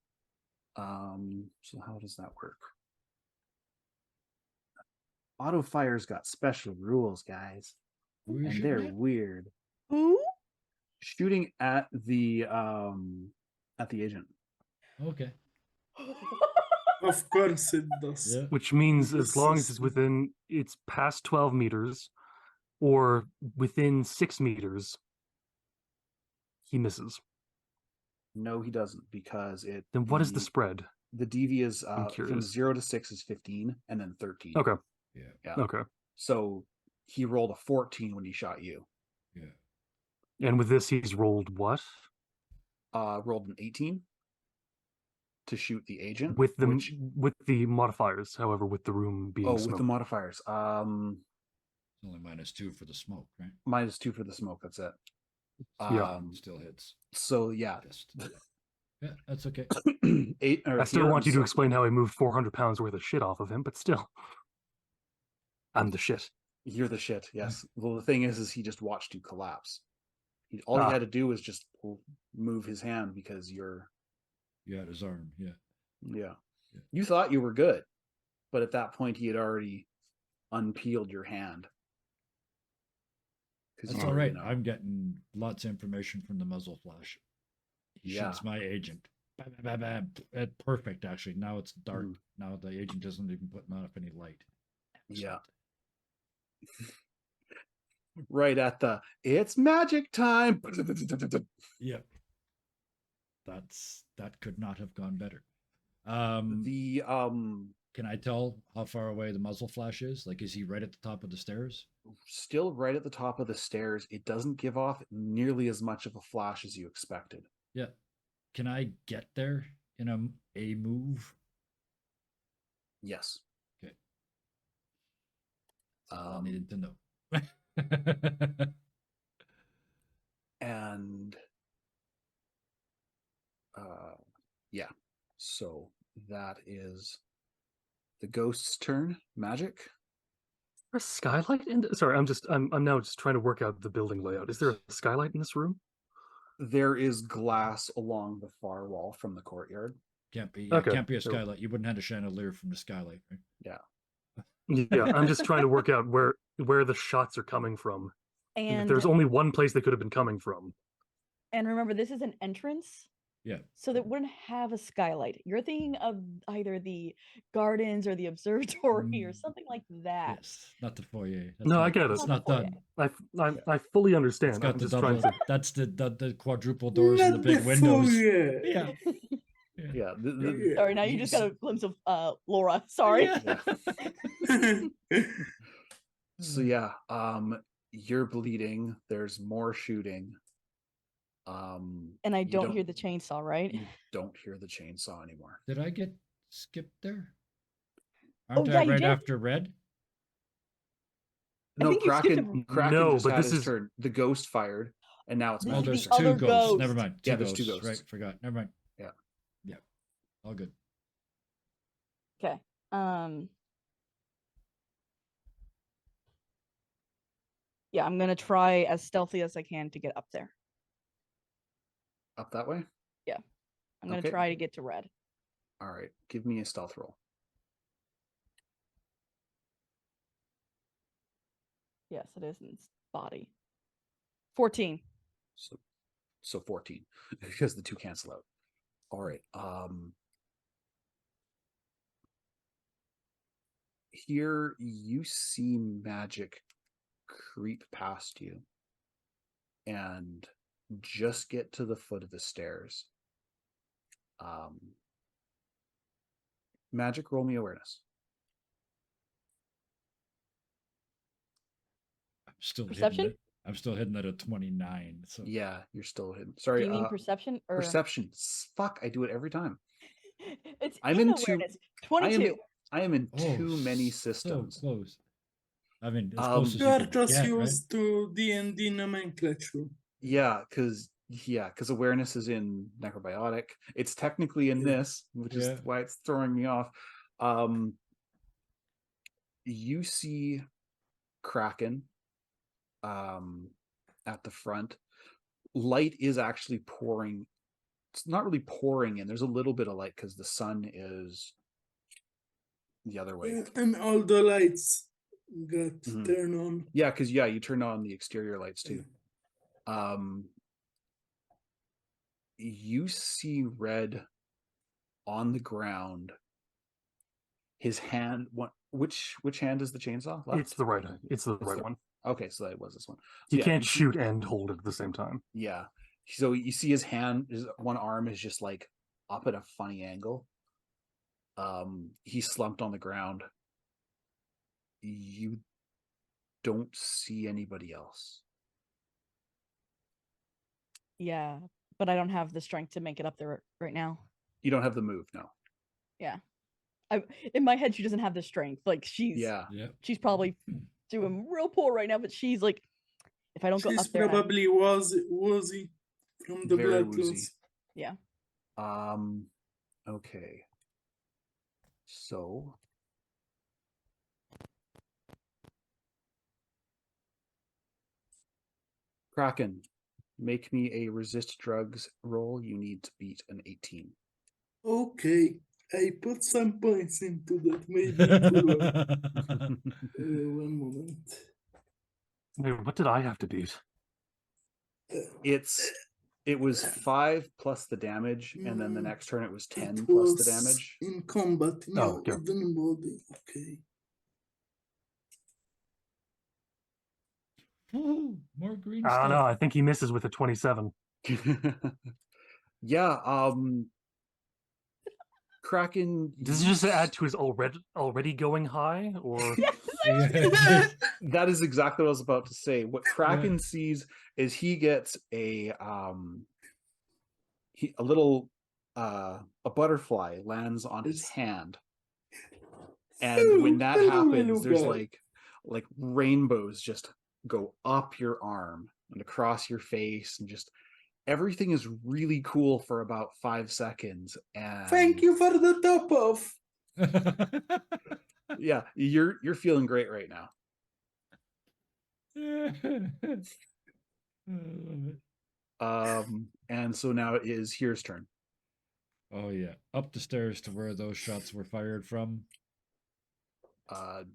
So how does that work? Auto fire's got special rules, guys, Who you and they're shooting weird. Who? Shooting at the agent. at? Okay. Of course it does. Yeah. Which means This as long as is- it's within, it's past 12 meters or within 6 meters, he misses. No, he doesn't, because it. Then what is the spread? The DV is from curious. 0 to 6 is 15, and then 13. Okay. Yeah. Yeah. Okay. So he rolled a 14 when he shot you. Yeah. And with this, he's rolled what? Rolled an 18 to shoot the agent With the which- with the modifiers, however, with the room being with smoked. the modifiers. It's only -2 for the smoke, right? -2 for the smoke. That's it. Yeah. Still hits. So yeah, Just, yeah, that's okay. 8. Or I still here, want you to so- explain how I moved 400 pounds worth of shit off of him, but still. I'm the shit. You're the shit. Yes. Well, the thing is he just watched you collapse. All he Ah. had to do was just move his hand because you're Yeah, his arm. Yeah. yeah. Yeah. You thought you were good, but at that point he had already unpeeled your hand. That's all right. I'm getting lots of information from the muzzle flash. He Yeah. shoots my agent. Bam, bam, bam, bam. Perfect, actually. Now it's dark. Mhm. Now the agent doesn't even put off any light. Yeah. Excellent. Right at the it's magic time. Yep. That could not have gone better. The Can I tell how far away the muzzle flash is? Like, is he right at the top of the stairs? still right at the top of the stairs. It doesn't give off nearly as much of a flash as you expected. Yeah. Can I get there in a move? Yes. Okay. That's all I Um, needed to know. and yeah. So that is the ghost's turn. Magic. A skylight in? Sorry, I'm now just trying to work out the building layout. Is there a skylight in this room? There is glass along the far wall from the courtyard. Can't be. Okay, Can't be a so- skylight. You wouldn't have a chandelier from the skylight, right? Yeah, I'm just trying to work out where the shots are coming from. And There's only one place they could have been coming from. remember, this is an entrance, Yeah. so that wouldn't have a skylight. You're thinking of either the gardens or the observatory or Mm. something like that. Yes. Not the foyer. That's No, not, I get it. It's not Foyer. done. I fully It's understand. got I'm the just double. trying to. That's the quadruple doors and the Not big windows. foyer. Yeah. Yeah. Yeah. Sorry, now you just got a glimpse of Laura. Sorry. Yeah. So yeah, you're bleeding. There's more shooting. And I you don't hear the chainsaw, right? You don't hear the chainsaw anymore. Did I get skipped there? Oh, Aren't yeah, I you right did. after red? No, think you skipped Kraken No, just but had this his is- turn. The ghost fired, and now it's This Oh, is Magic's there's the turn. two other ghosts. ghost. Never mind. Yeah, Two there's two ghosts. Right. ghosts. Forgot. Never mind. Yeah. Yeah. All good. Okay. Yeah, I'm gonna try as stealthy as I can to get up there. Up that way. I'm gonna Okay. try to get to red. All right. Give me a stealth roll. Yes, it is in its body. 14. So 14 because the two cancel out. All right. Here you see magic creep past you and just get to the foot of the stairs. Magic, roll me awareness. Perception? I'm still hitting at a 29. So Yeah, you're still hidden. Do Sorry, you mean perception or perception. Fuck, I do it every time. It's I'm in in two- awareness. 22. I am in Oh, too many so systems. close. I mean, as Um, close as You you are could just get, right? used to D&D nomenclature. Yeah, because awareness is in necrobiotic. It's technically in Yeah. this, which is Yeah. why it's throwing me off. You see Kraken at the front. Light is actually pouring. It's not really pouring in. There's a little bit of light because the sun is the other way. Yeah, and all the lights got Mhm. turned on. Yeah, because you turn on the exterior lights too. You see Red on the ground. His hand, which hand is the chainsaw? Left? It's the right. It's the It's right the- one. Okay, so that was this one. So You yeah, can't see- shoot and hold it at the same time. Yeah. So you see his hand, his one arm is just like up at a funny angle. He's slumped on the ground. You don't see anybody else. Yeah, but I don't have the strength to make it up there right now. You don't have the move, no. In my head, she doesn't have the strength. Like she's Yeah. she's probably doing real poor right now, but she's like, if I don't go She's up there, I'm- probably woozy from the Very blood woozy. loss. yeah. Okay. So Kraken, Make me a resist drugs roll. You need to beat an 18. Okay, I put some points into that. Maybe it will work. One moment. Wait, what did I have to beat? It was 5 plus the damage, and then the next turn it was 10 It plus the was damage. in combat. Oh, No, okay. it didn't body. Okay. Woohoo, more green I don't know. stuff. I think he misses with a 27. Yeah, Kraken. Does it just add to his already going high, or Yeah. That is exactly what I was about to say. What Kraken sees is he gets a little a butterfly lands on his hand, and when that happens, there's like rainbows just go up your arm and across your face, and just everything is really cool for about 5 seconds. And Thank you for the top off. yeah, you're feeling great right now. And so now it is Here's turn. Oh yeah, up the stairs to where those shots were fired from.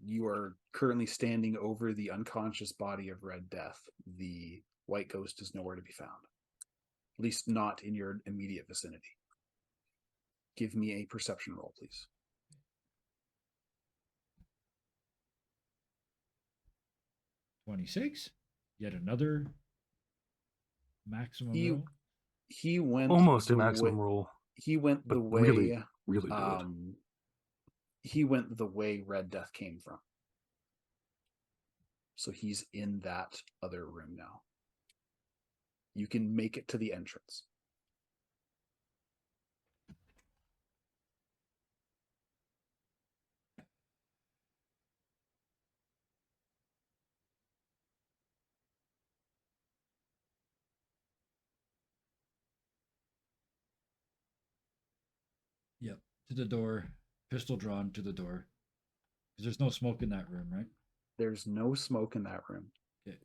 You are currently standing over the unconscious body of Red Death. The white ghost is nowhere to be found, at least not in your immediate vicinity. Give me a perception roll, please. 26. Yet another maximum roll. He went almost a the maximum way, roll? he went But the way really good. he went the way Red Death came from. So he's in that other room now. You can make it to the entrance. Yep, to the door, pistol drawn to the door. Because there's no smoke in that room, right? There's no smoke in that room. Okay.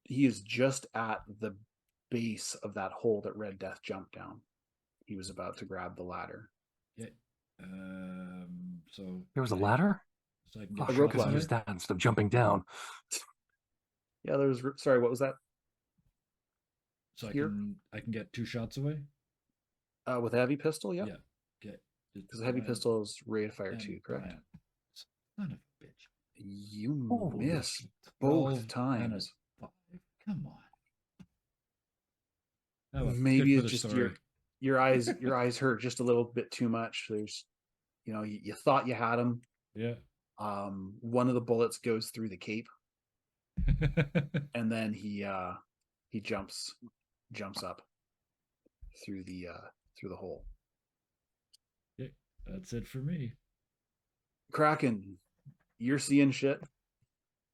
He is just at the base of that hole that Red Death jumped down. He was about to grab the ladder. Okay. So There was a can I- ladder? So I can Oh, get A rope shots ladder. use away? that instead of jumping down. Yeah, there was. Sorry, what was that? So Here? I can get 2 shots away. With a heavy pistol, yeah. Yeah. Okay. Because a heavy pistol is rate of fire 2, correct? Son of a bitch. You Holy miss shit. both 12 and a times. 5. Come on. Oh, well, Maybe good for it's the just story. your eyes hurt just a little bit too much. There's, you thought you had him. Yeah. One of the bullets goes through the cape, and then he jumps up through the hole. Okay, that's it for me. Kraken, you're seeing shit,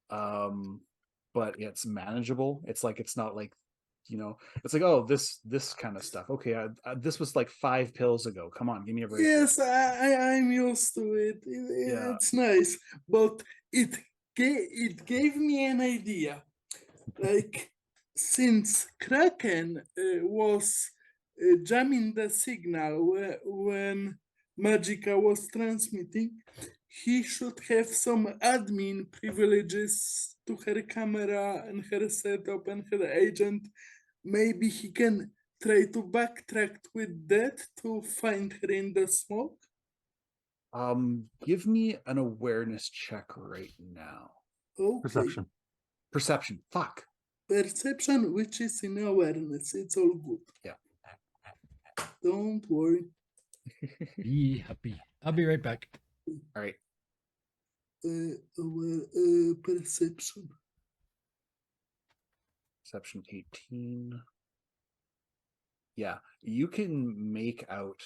but it's manageable. It's not like, it's like, oh, this kind of stuff. Okay, this was like 5 pills ago. Come on, give me a break. Yes, I'm used to it. Yeah. It's nice, but it gave me an idea. Like, since Kraken was jamming the signal when Magica was transmitting, he should have some admin privileges to her camera and her setup and her agent. Maybe he can try to backtrack with that to find her in the smoke. Give me an awareness check right now. Okay. Perception. Fuck. Perception, which is in awareness. It's all good. Yeah. Don't worry. Be happy. I'll be right back. All right. Perception. Perception 18. Yeah, you can make out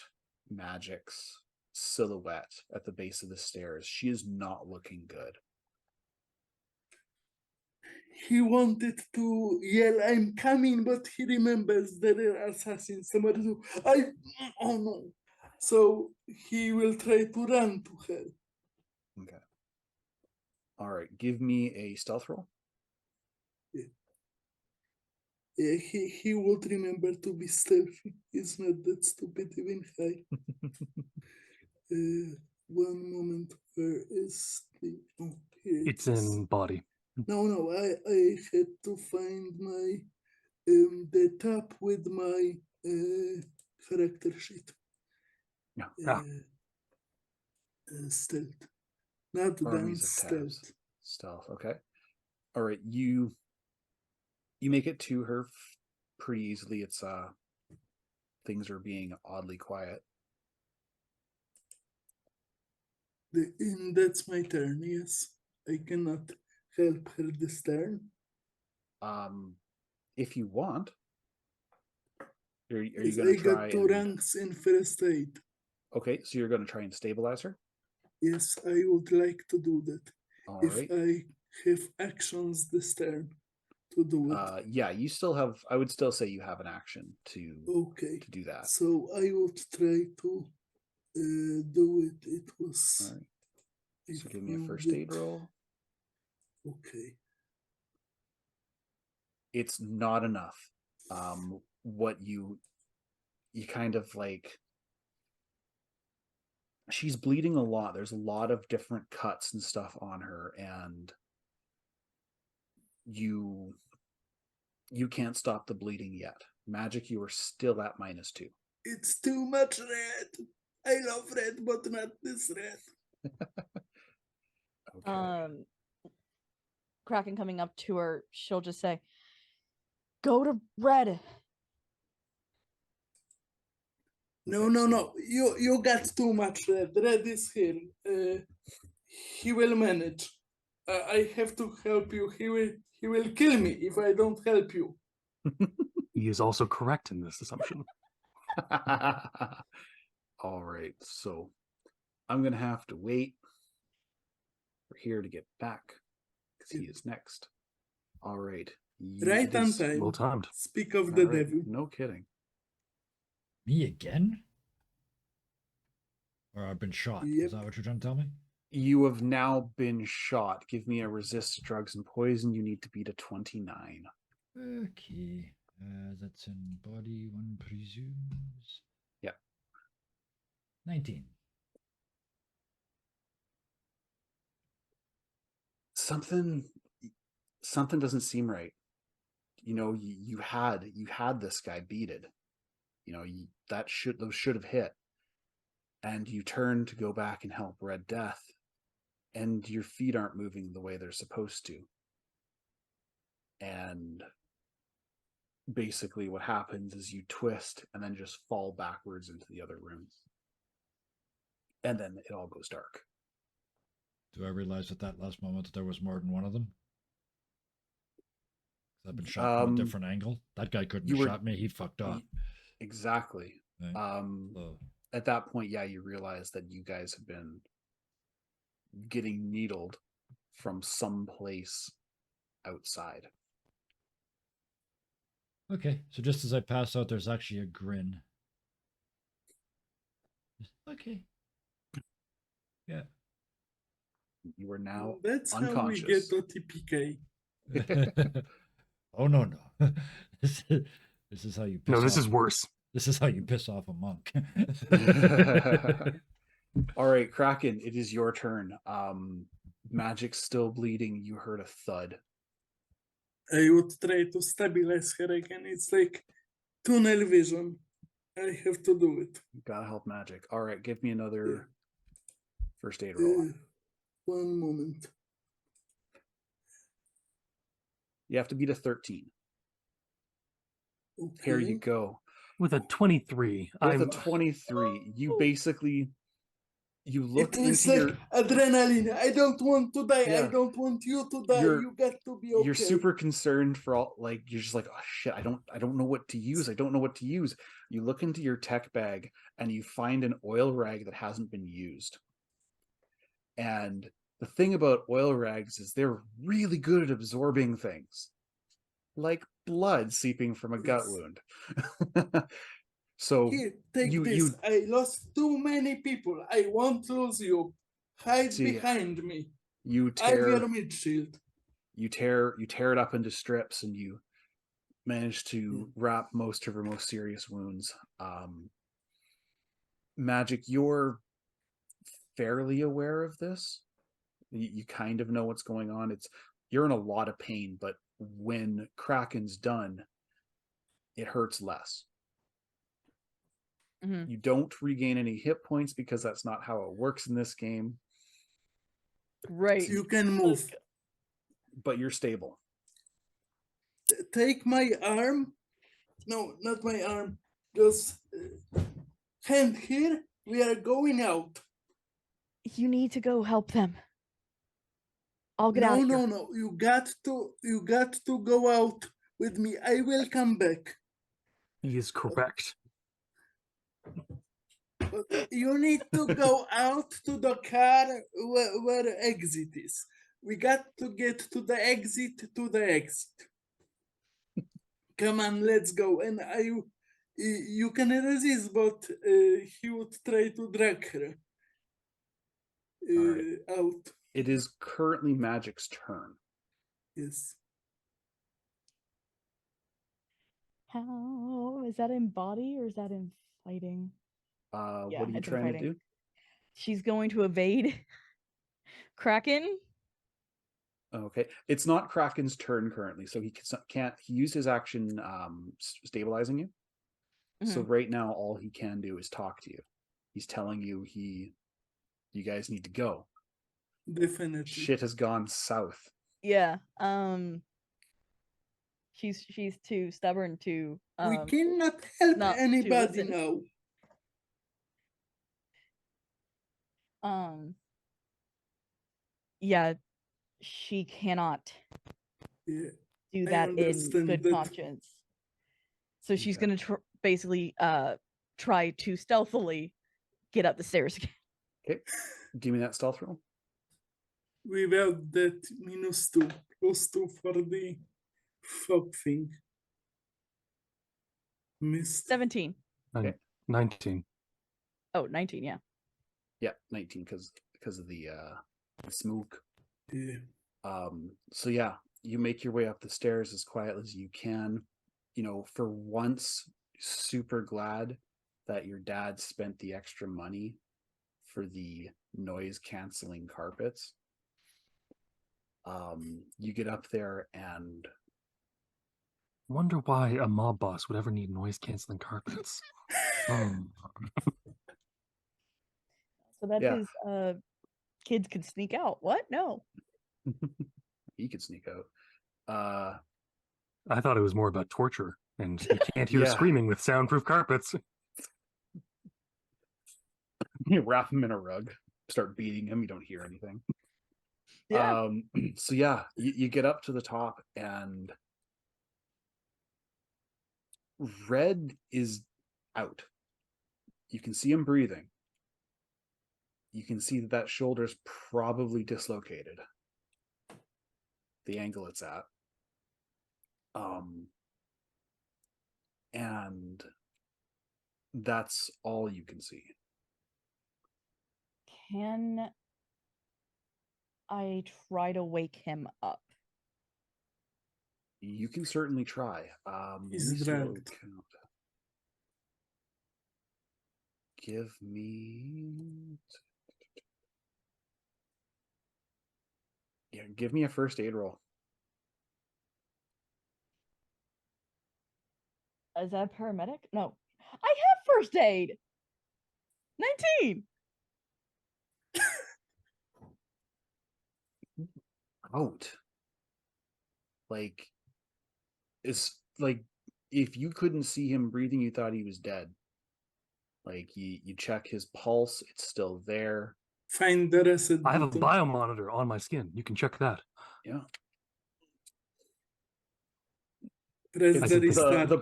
Magic's silhouette at the base of the stairs. She is not looking good. He wanted to yell, "I'm coming," but he remembers there are assassins somewhere. So oh no. So he will try to run to her. Okay. All right, give me a stealth roll. Yeah. Yeah, he would remember to be stealthy. He's not that stupid even high. One moment, where is the... Oh, here It's it is. in body. No, I had to find my the tab with my character sheet. Yeah. Stealth, not Armies dance of stealth. tabs. Stealth. Okay. All right. You make it to her pretty easily. It's things are being oddly quiet. And that's my turn. Yes, I cannot help her this turn. If you want, are you Yes, going I to try got 2 and... ranks in first aid. Okay, so you're going to try and stabilize her? Yes, I would like to do that. All If right. I have actions this turn to do it. Yeah, you still have... I would still say you have an action to Okay. do that. So I would try to do it. It was... All right. I So give me a found first aid it. roll. Okay. It's not enough. What you kind of like... She's bleeding a lot. There's a lot of different cuts and stuff on her, and you can't stop the bleeding yet. Magic, you are still at -2. It's too much red. I love red, but not this red. Okay. Kraken coming up to her, she'll just say, "Go to red." No, Okay, no, so no. You got too much red. Red is here. He will manage. I have to help you. He will kill me if I don't help you. He is also correct in this assumption. All right, so I'm gonna have to wait for here to get back because he is next. All right, Right on time. Well timed. Speak of All the right, devil. no kidding. Me again? Or I've been shot. Yep. Is that what you're trying to tell me? You have now been shot. Give me a resist to drugs and poison. You need to beat a 29. Okay. That's in body, one presumes. Yeah. 19. Something doesn't seem right. You know, you had this guy beated. You know, those should have hit. And you turn to go back and help Red Death, and your feet aren't moving the way they're supposed to. And basically what happens is you twist and then just fall backwards into the other room. And then it all goes dark. Do I realize at that last moment that there was more than one of them? I've been shot from a different angle. That guy couldn't have shot me. He fucked up. Exactly. Right. At that point, yeah, you realize that you guys have been getting needled from someplace outside. Okay, so just as I pass out, there's actually a grin. Okay. Yeah. You are now That's unconscious. how we get OTPK. Oh no. This is how you piss No, this off. is worse. This is how you piss off a monk. All right, Kraken, it is your turn. Magic's still bleeding. You heard a thud. I would try to stabilize her again. It's like tunnel vision. I have to do it. Gotta help Magic. All right, give me another first aid roll. One moment. You have to beat a 13. Okay. Here you go. With a 23. With a 23, you basically... You look it was into like adrenaline. I don't want to die. Yeah. I don't want you to die. You got to be okay. You're super concerned for all, like, you're just like, oh shit, I don't know what to use. I don't know what to use. You look into your tech bag and you find an oil rag that hasn't been used. And the thing about oil rags is they're really good at absorbing things, like blood seeping from a gut wound. So here, take this. I lost too many people. I won't lose you. Hide behind me. You I'm tear your mid shield. You tear it up into strips, and you managed to wrap most of her most serious wounds. Magic, you're fairly aware of this. You kind of know what's going on. You're in a lot of pain, but when Kraken's done, it hurts less. Mhm. You don't regain any hit points because that's not how it works in this game, Great. You can Let's move. go. but you're stable. Take my arm. No, not my arm. Just hand here. We are going out. You need to go help them. I'll get out No, of here. no, no. You got to go out with me. I will come back. He is correct. But you need to go out to the car where the exit is. We got to get to the exit Come on, let's go. And you can resist, but he would try to drag her Alright. out. It is currently Magic's turn. Yes. How is that in body or is that in fighting? Yeah, What are you it's in trying to fighting. do? She's going to evade Kraken. Okay, it's not Kraken's turn currently, so he can't. He used his action stabilizing you. So Mhm. right now, all he can do is talk to you. He's telling you you guys need to go. Definitely. Shit has gone south. Yeah. She's too stubborn to We cannot help not to anybody listen. now. Yeah, she cannot Yeah. do I that in understand good that. conscience. So she's Okay. gonna basically try to stealthily get up the stairs again. Okay, give me that stealth roll. Without that -2, +2 for the fog thing. Missed. 17. Okay. 19. Oh, 19, yeah. Yeah, 19 because of the smoke. Yeah. So yeah, you make your way up the stairs as quietly as you can. You know, for once, super glad that your dad spent the extra money for the noise canceling carpets. You get up there and Wonder why a mob boss would ever need noise canceling carpets. Oh. So that Yeah. his kids could sneak out. What? No. he could sneak out. I thought it was more about torture, and you can't hear Yeah. screaming with soundproof carpets. You wrap him in a rug, start beating him, you don't hear anything. Yeah. So yeah, you get up to the top and Red is out. You can see him breathing. You can see that shoulder's probably dislocated. The angle it's at. And that's all you can see. Can I try to wake him up? You can certainly try. Let He's me see what we drugged. count. Give me... Yeah, give me a first aid roll. Is that a paramedic? No. I have first aid. 19. Out. Like, it's like if you couldn't see him breathing, you thought he was dead. Like you check his pulse, it's still there. Find the reset I have a button. biomonitor on my skin. You can check that. Yeah. Press It's the the restart. the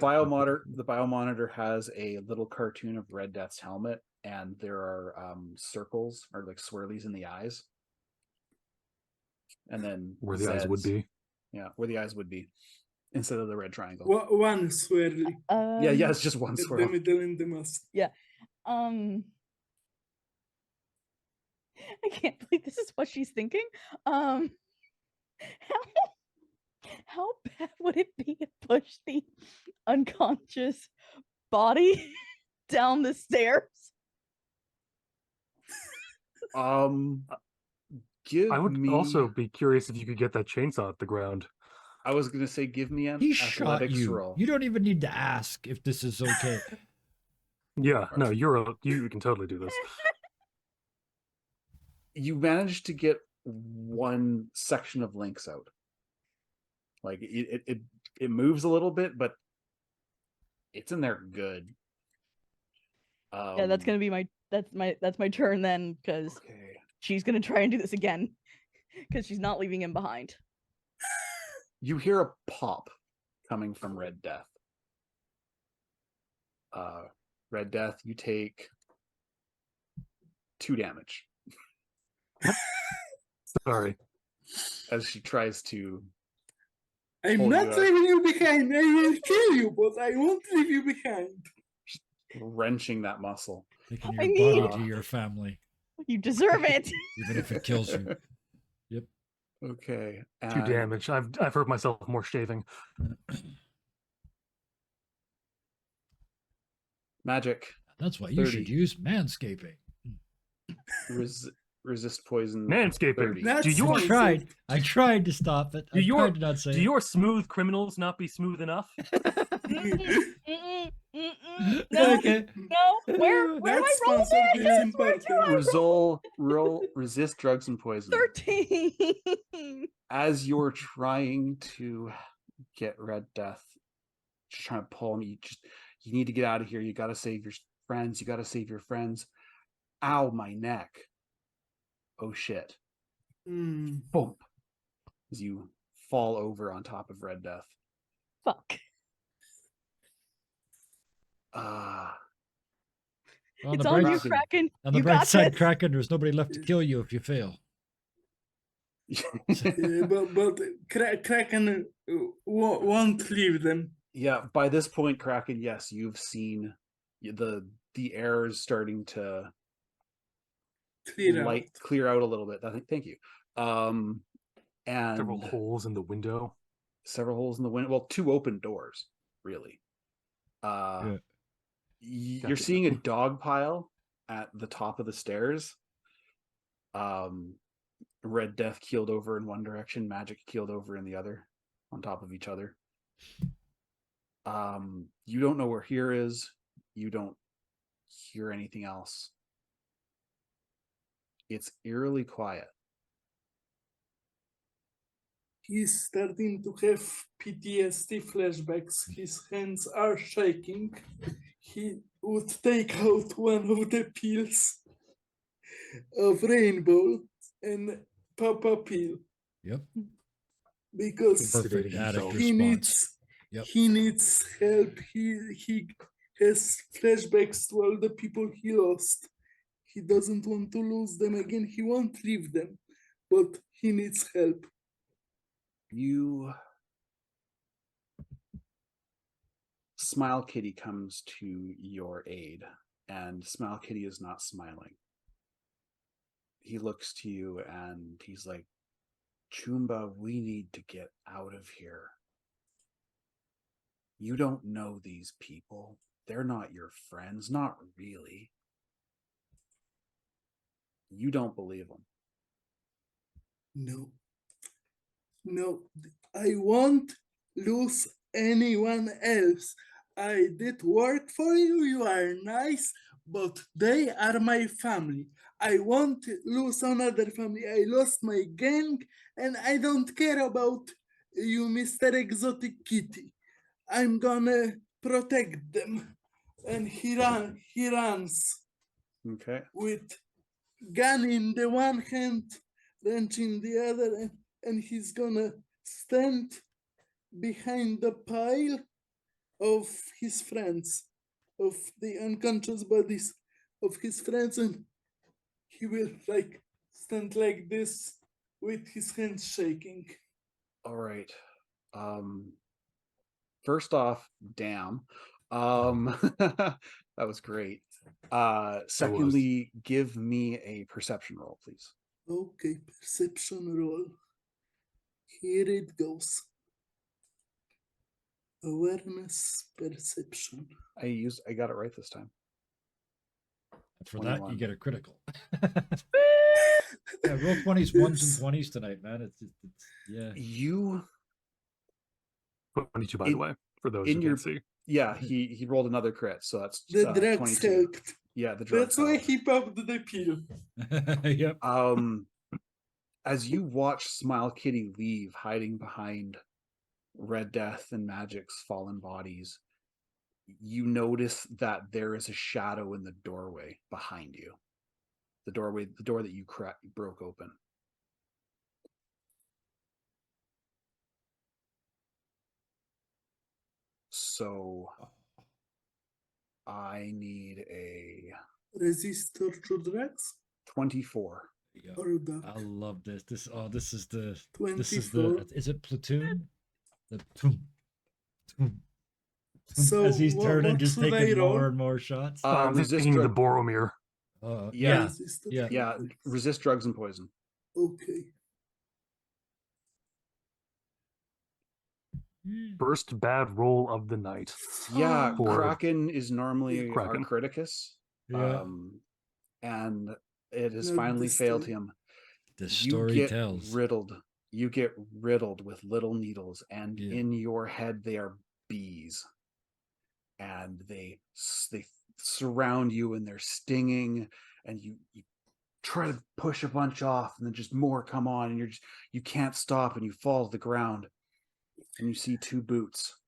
biomonitor has a little cartoon of Red Death's helmet, and there are circles or like swirlies in the eyes. And then Where the eyes would Zed's. be. Yeah, where the eyes would be instead of the red triangle. One swirly. Yeah, it's just one At the swirl. middle and the must. I can't believe this is what she's thinking. How bad would it be if push the unconscious body down the stairs. Give I would me. also be curious if you could get that chainsaw at the ground. I was gonna say, give me an He shot athletics you. roll. You don't even need to ask if this is okay. Yeah, no, you can totally do this. You managed to get one section of Lynx out. Like it moves a little bit, but it's in there good. Yeah, that's gonna be that's my turn then, because Okay. she's gonna try and do this again, because she's not leaving him behind. You hear a pop coming from Red Death. Red Death, you take 2 damage Sorry. as she tries to I'm Hold you not up. leaving you behind. I will kill you, but I won't leave you behind. wrenching that muscle. Taking I your need- body to your family, You deserve it. even if it kills you. Yep. Okay. 2 damage. I've hurt myself more shaving. Magic. That's why you should 30. use manscaping. Resist poison. Manscaping. 30. That's Do your- fine. I tried to stop it. I Do your- tried to not say Do it. your smooth criminals not be smooth enough? No, Okay. no. Where am I That's rolling sponsored. this? It's important. Roll resist drugs and poison. 13. As you're trying to get Red Death, just trying to pull him, you need to get out of here. You got to save your friends. You got to save your friends. Ow, my neck. Oh shit. Hmm. Boom. As you fall over on top of Red Death. Fuck. Ah. On It's the on bright, you, side- Kraken. on the You bright got side, this. Kraken, there's nobody left to kill you if you fail. But Kraken won't leave them. Yeah, by this point, Kraken, yes, you've seen the air is starting to clear out a little bit. I think. Thank you. And Several holes in the window. several holes in the window. Well, 2 open doors, really. Yeah. You're Gotcha. seeing a dog pile at the top of the stairs. Red Death keeled over in one direction, Magic keeled over in the other, on top of each other. You don't know where here is. You don't hear anything else. It's eerily quiet. He's starting to have PTSD flashbacks. His hands are shaking. He would take out one of the pills of rainbow and pop a pill Yep. because Perfect Sedating addict himself. he response. needs Yep. he needs help. He has flashbacks to all the people he lost. He doesn't want to lose them again. He won't leave them, but he needs help. You Smile Kitty comes to your aid, and Smile Kitty is not smiling. He looks to you and he's like, Chumba, we need to get out of here. You don't know these people. They're not your friends, not really. You don't believe them. No, I won't lose anyone else. I did work for you, you are nice, but they are my family. I won't lose another family. I lost my gang, and I don't care about you, Mr. Exotic Kitty. I'm gonna protect them. And he runs Okay. with gun in the one hand, wrench in the other, and he's gonna stand behind the pile of his friends, of the unconscious bodies of his friends, and he will like stand like this with his hands shaking. All right. First off, damn. That was great. Secondly, give me a perception roll, please. Okay, perception roll. Here it goes. Awareness perception. I got it right this time. For that, you 21. get a critical. Yeah, roll 20s, ones and 20s tonight, man. It's yeah. You 22, by In- the way, for those in who your can't see. yeah, he rolled another crit, so that's The drugs 22. helped. Yeah, the drugs That's why helped. he popped the pill. Yep. As you watch Smile Kitty leave, hiding behind Red Death and Magic's fallen bodies, you notice that there is a shadow in the doorway behind you. The door that you broke open. So I need a Resistor to drugs 24. Yeah. or duck. I love this. This is the 24. is it platoon? The toom, toom, toom, So as he's turning, what just should I taking more roll? and more shots. I'm Resist thinking the drug. Boromir. Yeah. Resistor yeah. to Yeah, drugs. resist drugs and poison. Okay. First bad roll of the night. Yeah, Oh, Or- Kraken is normally our Kraken. Criticus. Yeah. And it has Not finally this failed time. him. The You story get tells. riddled. You get riddled with little needles, and Yeah. in your head they are bees, and they surround you, and they're stinging, and you try to push a bunch off, and then just more come on, and you can't stop, and you fall to the ground, and you see two boots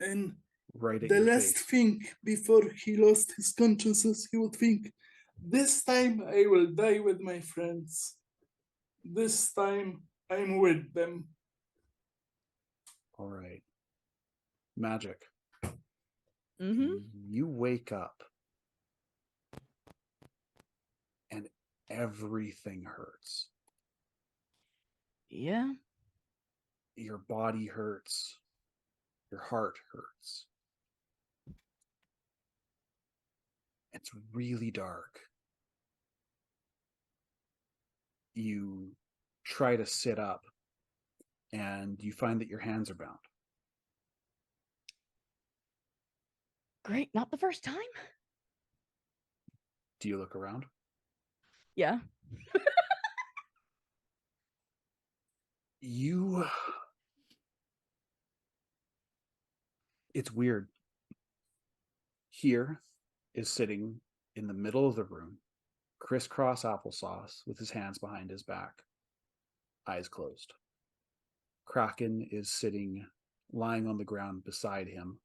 And right at the your last face. thing before he lost his consciousness, he would think, this time I will die with my friends. This time I'm with them. All right, Magic. Mm-hmm. You wake up and everything hurts. Yeah. Your body hurts. Your heart hurts. It's really dark. You try to sit up and you find that your hands are bound. Great. Not the first time. Do you look around? Yeah. It's weird. Here is sitting in the middle of the room, crisscross applesauce with his hands behind his back, eyes closed. Kraken is lying on the ground beside him,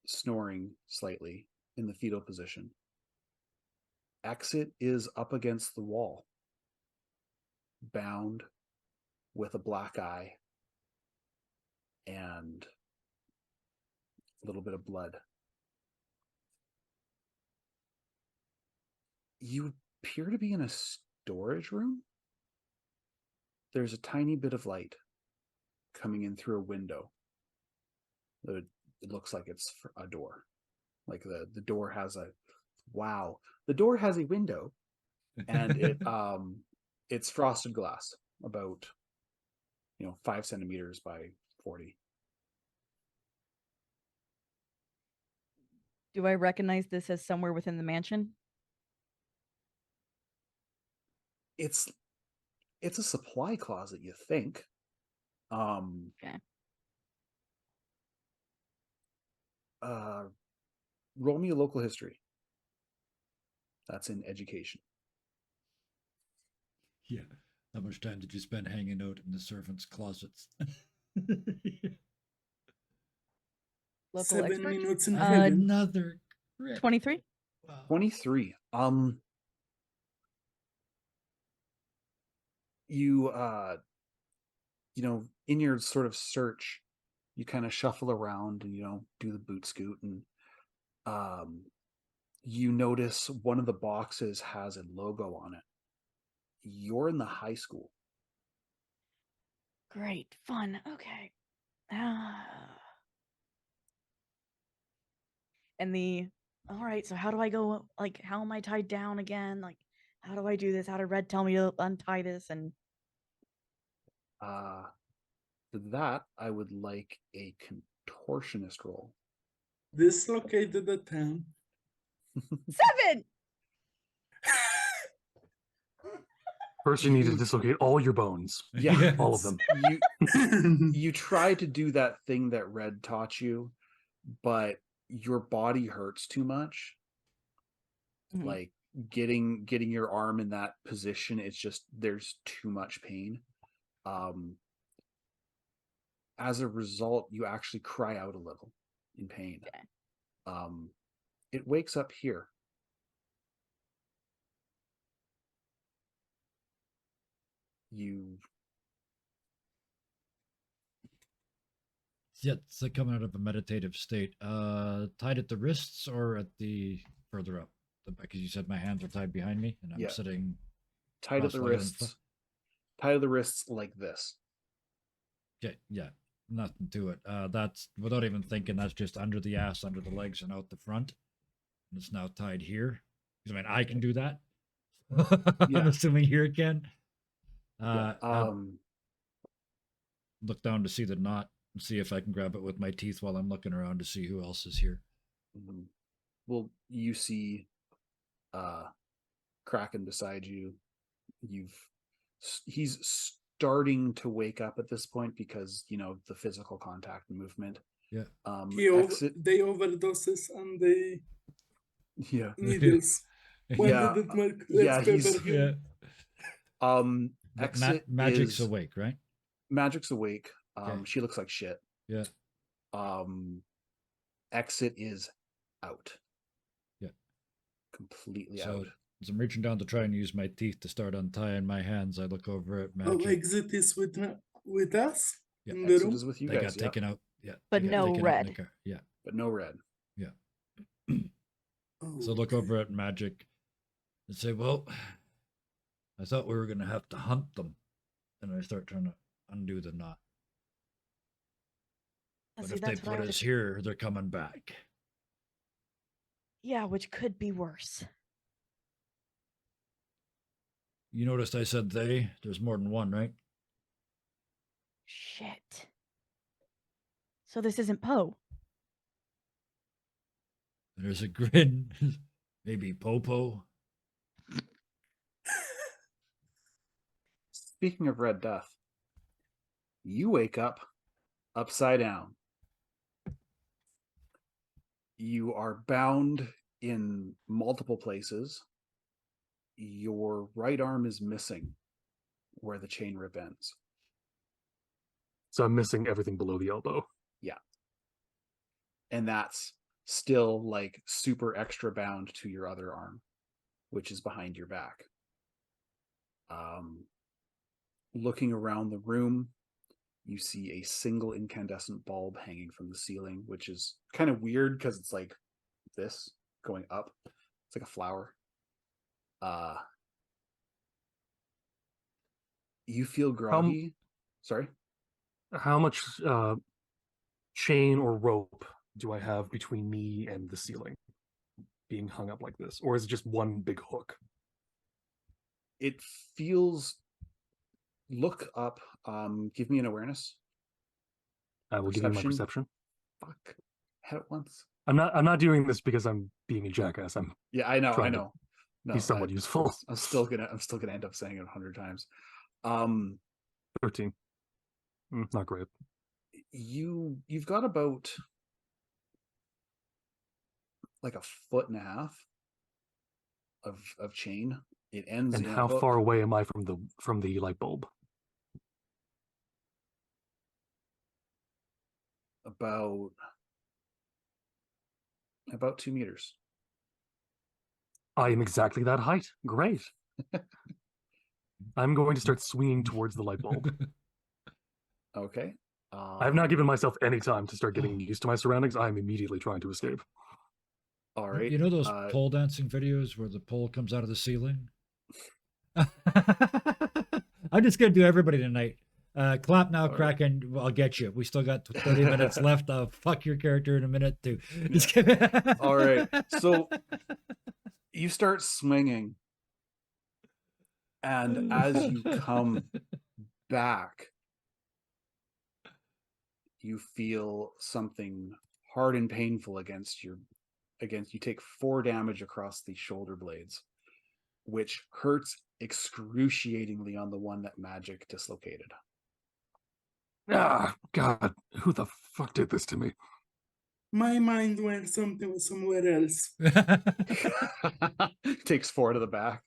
snoring slightly in the fetal position. Exit is up against the wall, bound with a black eye and a little bit of blood. You appear to be in a storage room. There's a tiny bit of light coming in through a window. It looks like it's a door. Like the door has the door has a window, and it's frosted glass, about 5 centimeters by 40. Do I recognize this as somewhere within the mansion? It's a supply closet, you think. Okay. Roll me a local history. That's in education. Yeah. How much time did you spend hanging out in the servants' closets? Local 7 expert? minutes in heaven. Another crit. 23? Wow. 23. You in your sort of search, you kind of shuffle around and do the boot scoot, and you notice one of the boxes has a logo on it. You're in the high school. Great. Fun. Okay. All right, so how do I go? Like, how am I tied down again? Like, how do I do this? How did Red tell me to untie this? And For that, I would like a contortionist roll. Dislocated a 10. 7. First, you need to You- dislocate all your bones. Yeah, All of them. You try to do that thing that Red taught you, but your body hurts too much. Mhm. Like getting your arm in that position, it's just there's too much pain. As a result, you actually cry out a little in pain. Okay. It wakes up here. You Yeah, it's like coming out of a meditative state. Tied at the wrists or at the further up? Because you said my hands are tied behind me and I'm Yeah. sitting tied at the cross-legged on the wrists. Tied at the wrists like this. Okay, yeah, nothing to it. That's without even thinking. That's just under the ass, under the legs, and out the front. And it's now tied here. Because I mean, I can do that. Yeah. I'm assuming here it can. Yeah. I'll look down to see the knot and see if I can grab it with my teeth while I'm looking around to see who else is here. Well, you see Kraken beside you. He's starting to wake up at this point because the physical contact and movement. Yeah. They overdoses and they Yeah. needles. When Yeah. did it work? Yeah, Let's he's- pepper him. Exit Magic's is awake, right? Magic's awake. Okay. She looks like shit. Yeah. Exit is out. Yeah. Completely So out. as I'm reaching down to try and use my teeth to start untying my hands, I look over at Oh, Magic. Exit is with us Yeah, in the Exit room. is with you They guys. got taken out. Yeah. But they got no taken out in Red. the car. Yeah. But no Red. Oh, So look over at Magic and say, well, I thought we were going to have to hunt them. And I start trying to undo the knot. But See, if they that's what put I us here, they're coming back. Yeah, which could be worse. You noticed I said they? There's more than one, right? Shit. So this isn't Poe. There's a grin. Maybe Popo. Speaking of Red Death, you wake up upside down. You are bound in multiple places. Your right arm is missing where the chain rip ends. So I'm missing everything below the elbow. And that's still like super extra bound to your other arm, which is behind your back. Looking around the room, you see a single incandescent bulb hanging from the ceiling, which is kind of weird because it's like this going up. It's like a flower. You feel groggy. Sorry? How much chain or rope do I have between me and the ceiling being hung up like this? Or is it just one big hook? It feels... Look up. Give me an awareness. I will give you my perception. Fuck. Had it once. I'm not doing this because I'm being a jackass. I'm Yeah, I know. trying to No, be somewhat useful. I'm still gonna end up saying it 100 times. 13. Not great. You've got about like a foot and a half of chain. It ends And in a how hook. far away am I from the light bulb? About 2 meters. I am exactly that height. Great. I'm going to start swinging towards the light bulb. Okay. I have not given myself any time to start getting used to my surroundings. I am immediately trying to escape. All right. You know those pole dancing videos where the pole comes out of the ceiling? I'm just going to do everybody tonight. Clap now, Kraken. I'll get you. We still got 30 minutes left. I'll fuck your character in a minute, too. All right. So you start swinging. And as you come back, you feel something hard and painful against you take 4 damage across the shoulder blades, which hurts excruciatingly on the one that magic dislocated. Ah, God, who the fuck did this to me? My mind went somewhere else. Takes 4 to the back.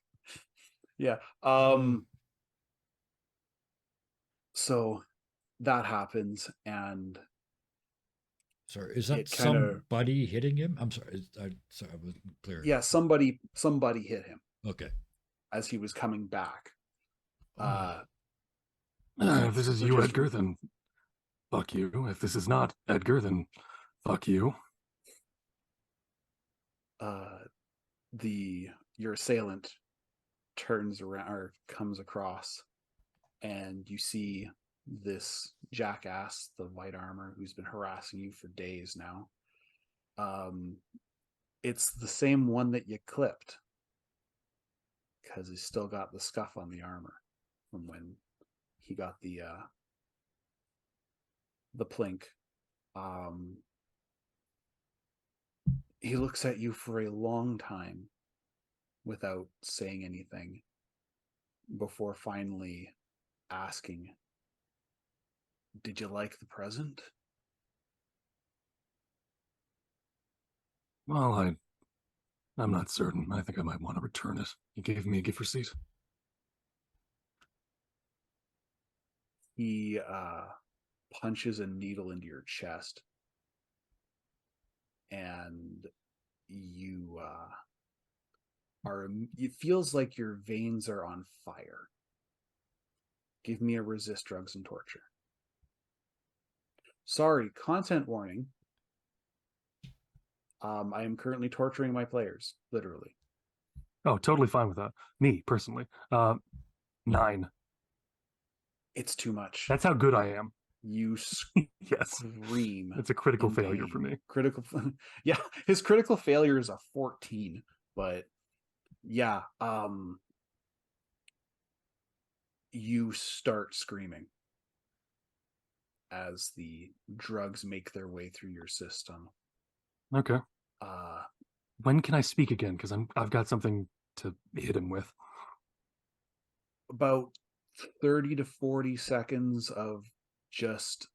Yeah. So that happens, and Sorry, is that it kinda- somebody hitting him? I'm sorry. Sorry, I wasn't clear. yeah, somebody hit him Okay. as he was coming back. Oh. If this is So you, just- Edgar, then fuck you. If this is not Edgar, then fuck you. Your assailant turns around or comes across, and you see this jackass, the white armor, who's been harassing you for days now. It's the same one that you clipped, because he's still got the scuff on the armor from when he got the plink. He looks at you for a long time without saying anything before finally asking, "Did you like the present?" Well, I'm not certain. I think I might want to return it. You gave me a gift receipt. He punches a needle into your chest, and you it feels like your veins are on fire. Give me a resist drugs and torture. Sorry, content warning. I am currently torturing my players, literally. Oh, totally fine with that. Me, personally. 9. It's too much. That's how good I am. You Yes. scream. It's a critical in failure pain. for me. Yeah, his critical failure is a 14, but yeah, you start screaming as the drugs make their way through your system. Okay. Uh, When can I speak again? Because I've got something to hit him with. about 30 to 40 seconds of just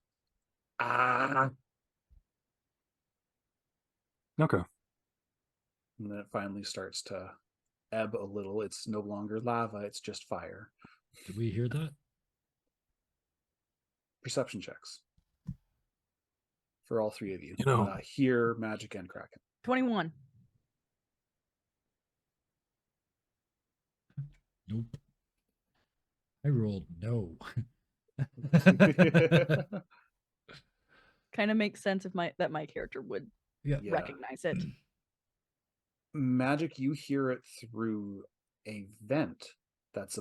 Okay. and then it finally starts to ebb a little. It's no longer lava, it's just fire. Did we hear that? Perception checks for all 3 of you. You know- Here, Magic and Kraken. 21. Nope. I rolled no. Kind of makes sense if that my character would Yeah. recognize it. Magic, you hear it through a vent that's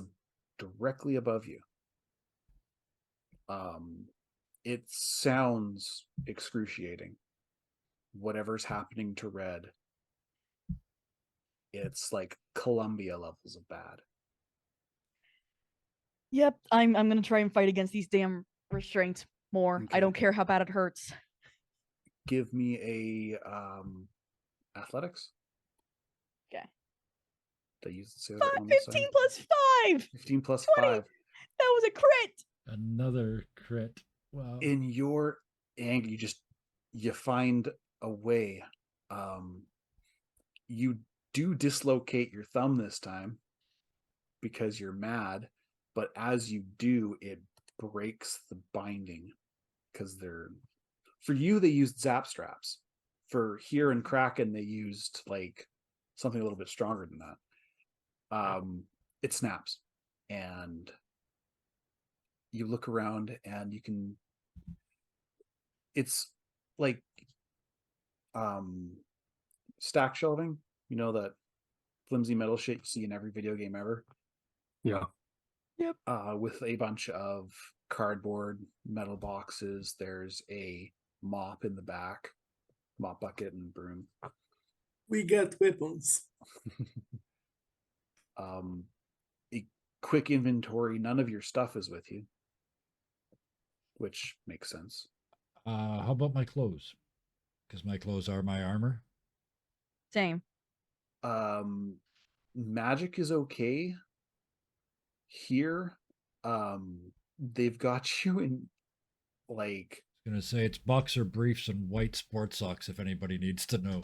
directly above you. It sounds excruciating. Whatever's happening to Red, it's like Columbia levels of bad. Yep, I'm gonna try and fight against these damn restraints more. I don't Okay. care how bad it hurts. Give me a athletics. Okay. Did I say that one? 15 plus 5. 15 plus 20. 5. That was a crit. Another crit. Wow. In your anger, you find a way. You do dislocate your thumb this time because you're mad, but as you do, it breaks the binding, because for you they used zap straps. For here in Kraken they used like something a little bit stronger than that. It snaps, and you look around and it's like stack shelving, that flimsy metal shit you see in every video game ever. Yeah. Yep. With a bunch of cardboard metal boxes. There's a mop in the back, mop bucket and broom. We got weapons. A quick inventory. None of your stuff is with you, which makes sense. How about my clothes? Because my clothes are my armor. Same. Magic is okay here. They've got you in like I was gonna say it's boxer briefs and white sports socks if anybody needs to know.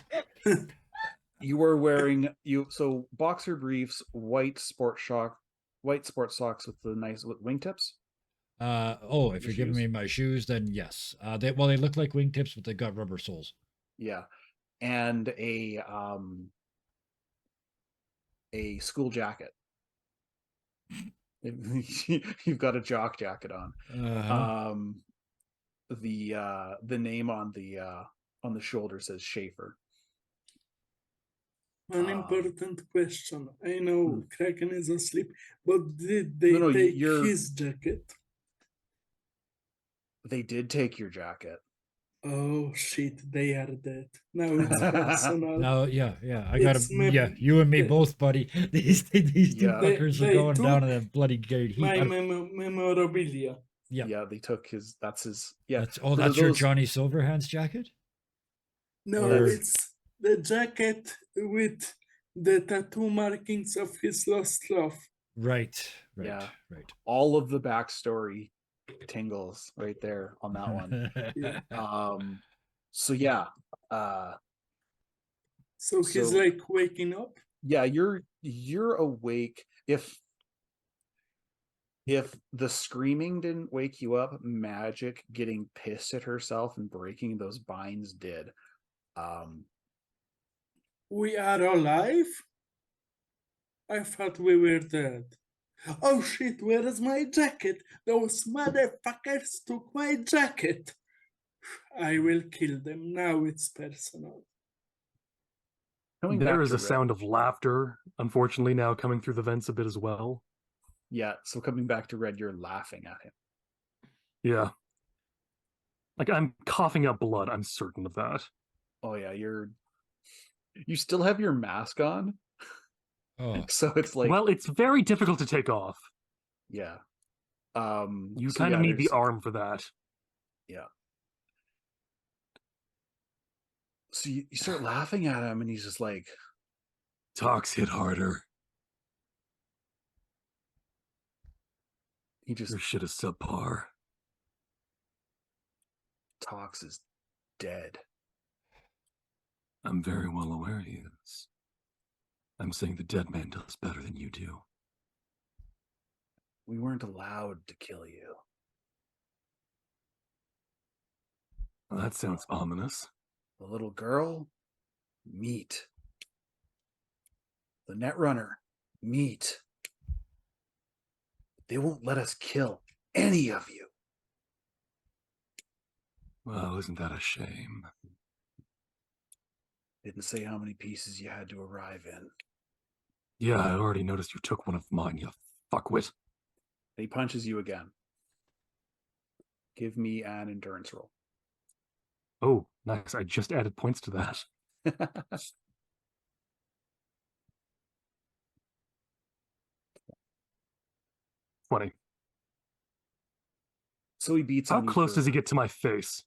you were wearing so boxer briefs, white sports socks with the nice wingtips. If Your you're giving shoes? me my shoes, then yes. They look like wingtips, but they got rubber soles. Yeah, and a school jacket. You've got a jock jacket on. Uh-huh. The name on the shoulder says Schaefer. An important question. I know Hmm. Kraken is asleep, but did they No, take you're- his jacket? They did take your jacket. Oh shit, they are dead. Now it's personal. Now, yeah, I got It's to. You and me the- both, buddy. These two Yeah. fuckers are They going down took in a bloody gate. my memorabilia. Yeah, Yeah, they took his. That's his. Yeah, that's for that's your those- Johnny Silverhand's jacket. No, Or- it's the jacket with the tattoo markings of his lost love. Right. Yeah. All of the backstory tingles right there on that one. Yeah. So yeah, So he's So- like waking up. yeah, you're awake. If the screaming didn't wake you up, Magic getting pissed at herself and breaking those binds did. We are alive? I thought we were dead. Oh shit, where is my jacket? Those motherfuckers took my jacket. I will kill them. Now it's personal. Coming There back is to a Red- sound of laughter, unfortunately, now coming through the vents a bit as well. Yeah, so coming back to Red, you're laughing at him. Yeah. Like, I'm coughing up blood, I'm certain of that. Oh yeah, you still have your mask on, Oh, so it's like Well, it's very difficult to take off. yeah. You so kind of yeah, need the there's- arm for that. So you start laughing at him, and he's just like, Tox hit harder. he just Your shit is subpar. talks is dead. I'm very well aware he is. I'm saying the dead man does better than you do. We weren't allowed to kill you. Well, that sounds ominous. The little girl, meat. The Netrunner, meat. They won't let us kill any of you. Well, isn't that a shame? Didn't say how many pieces you had to arrive in. Yeah, I already noticed you took one of mine, you fuckwit. And he punches you again. Give me an endurance roll. Oh, nice. I just added points to that. 20. So he beats How on you close for- does he get to my face?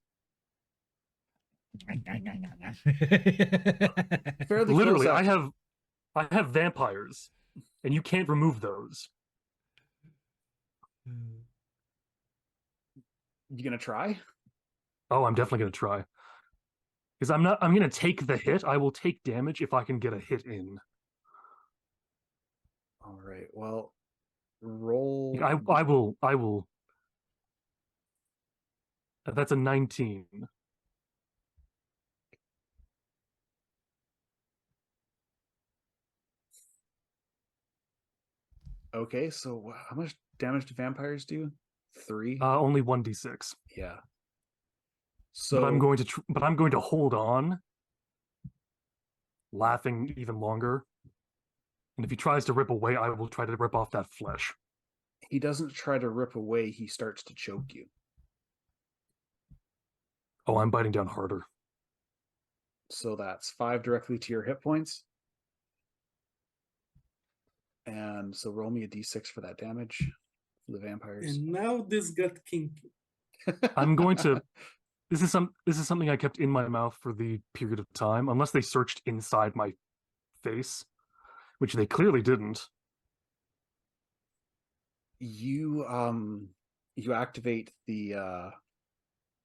Fairly Literally, close, I have vampires, and you can't remove those. You gonna try? Oh, I'm definitely gonna try. Because I'm gonna take the hit. I will take damage if I can get a hit in. All right. Well, roll. I will. That's a 19. Okay, so how much damage do vampires do? 3? Only 1d6. Yeah. So But I'm going to hold on, laughing even longer. And if he tries to rip away, I will try to rip off that flesh. he doesn't try to rip away, he starts to choke you. Oh, I'm biting down harder. So that's 5 directly to your hit points. And so roll me a d6 for that damage for the vampires. And now this got kinky. I'm going to This is something I kept in my mouth for the period of time, unless they searched inside my face, which they clearly didn't. You activate the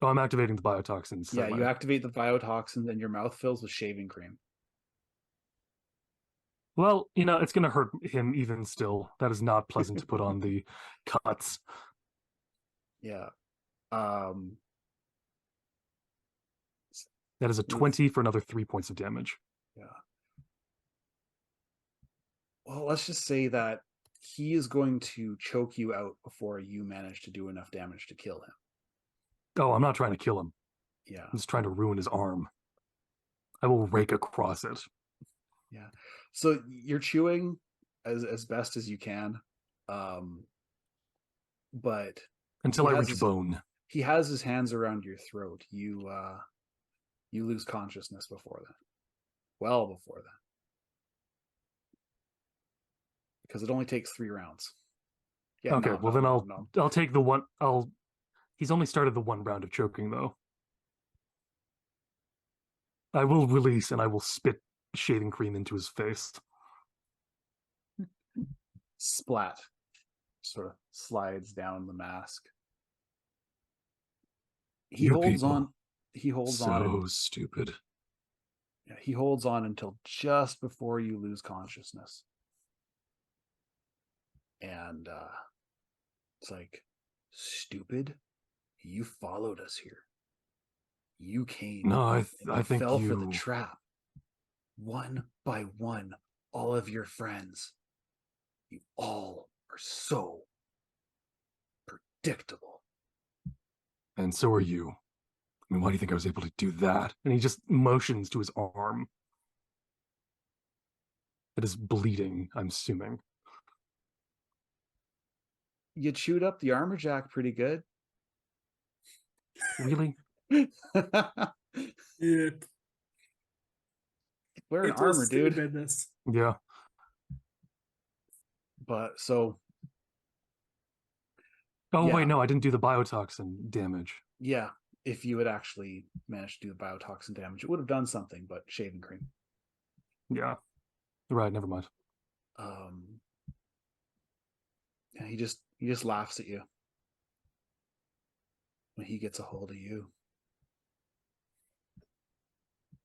Oh, I'm activating the biotoxins. yeah, you activate the biotoxins and your mouth fills with shaving cream. Well, it's going to hurt him even still. That is not pleasant to put on the cuts. Yeah. That is a 20 for another 3 points of damage. Yeah. Well, let's just say that he is going to choke you out before you manage to do enough damage to kill him. Oh, I'm not trying to kill him. Yeah. I'm just trying to ruin his arm. I will rake across it. Yeah. So you're chewing as best as you can. But until I he has reach bone. He has his hands around your throat. You lose consciousness before that. Well before that. Because it only takes 3 rounds. Yeah, Okay, well then I'll take the one. He's only started the 1 round of choking though. I will release and I will spit shaving cream into his face. Splat. Sort of slides down the mask. He holds on. He holds on. So stupid. Yeah, he holds on until just before you lose consciousness. And it's like, stupid, you followed us here. You came. No, I think fell you for the trap. One by one, all of your friends. You all are so predictable. And so are you. I mean, why do you think I was able to do that? And he just motions to his arm. It is bleeding, I'm assuming. You chewed up the armor jack pretty good. Really? Yeah. Wearing armor, dude. Badness. Yeah. But so. Oh, yeah. Wait, no, I didn't do the biotoxin damage. Yeah. If you had actually managed to do the biotoxin damage, it would have done something, but shaving cream. Yeah. Right, never mind. Yeah, he just laughs at you when he gets a hold of you.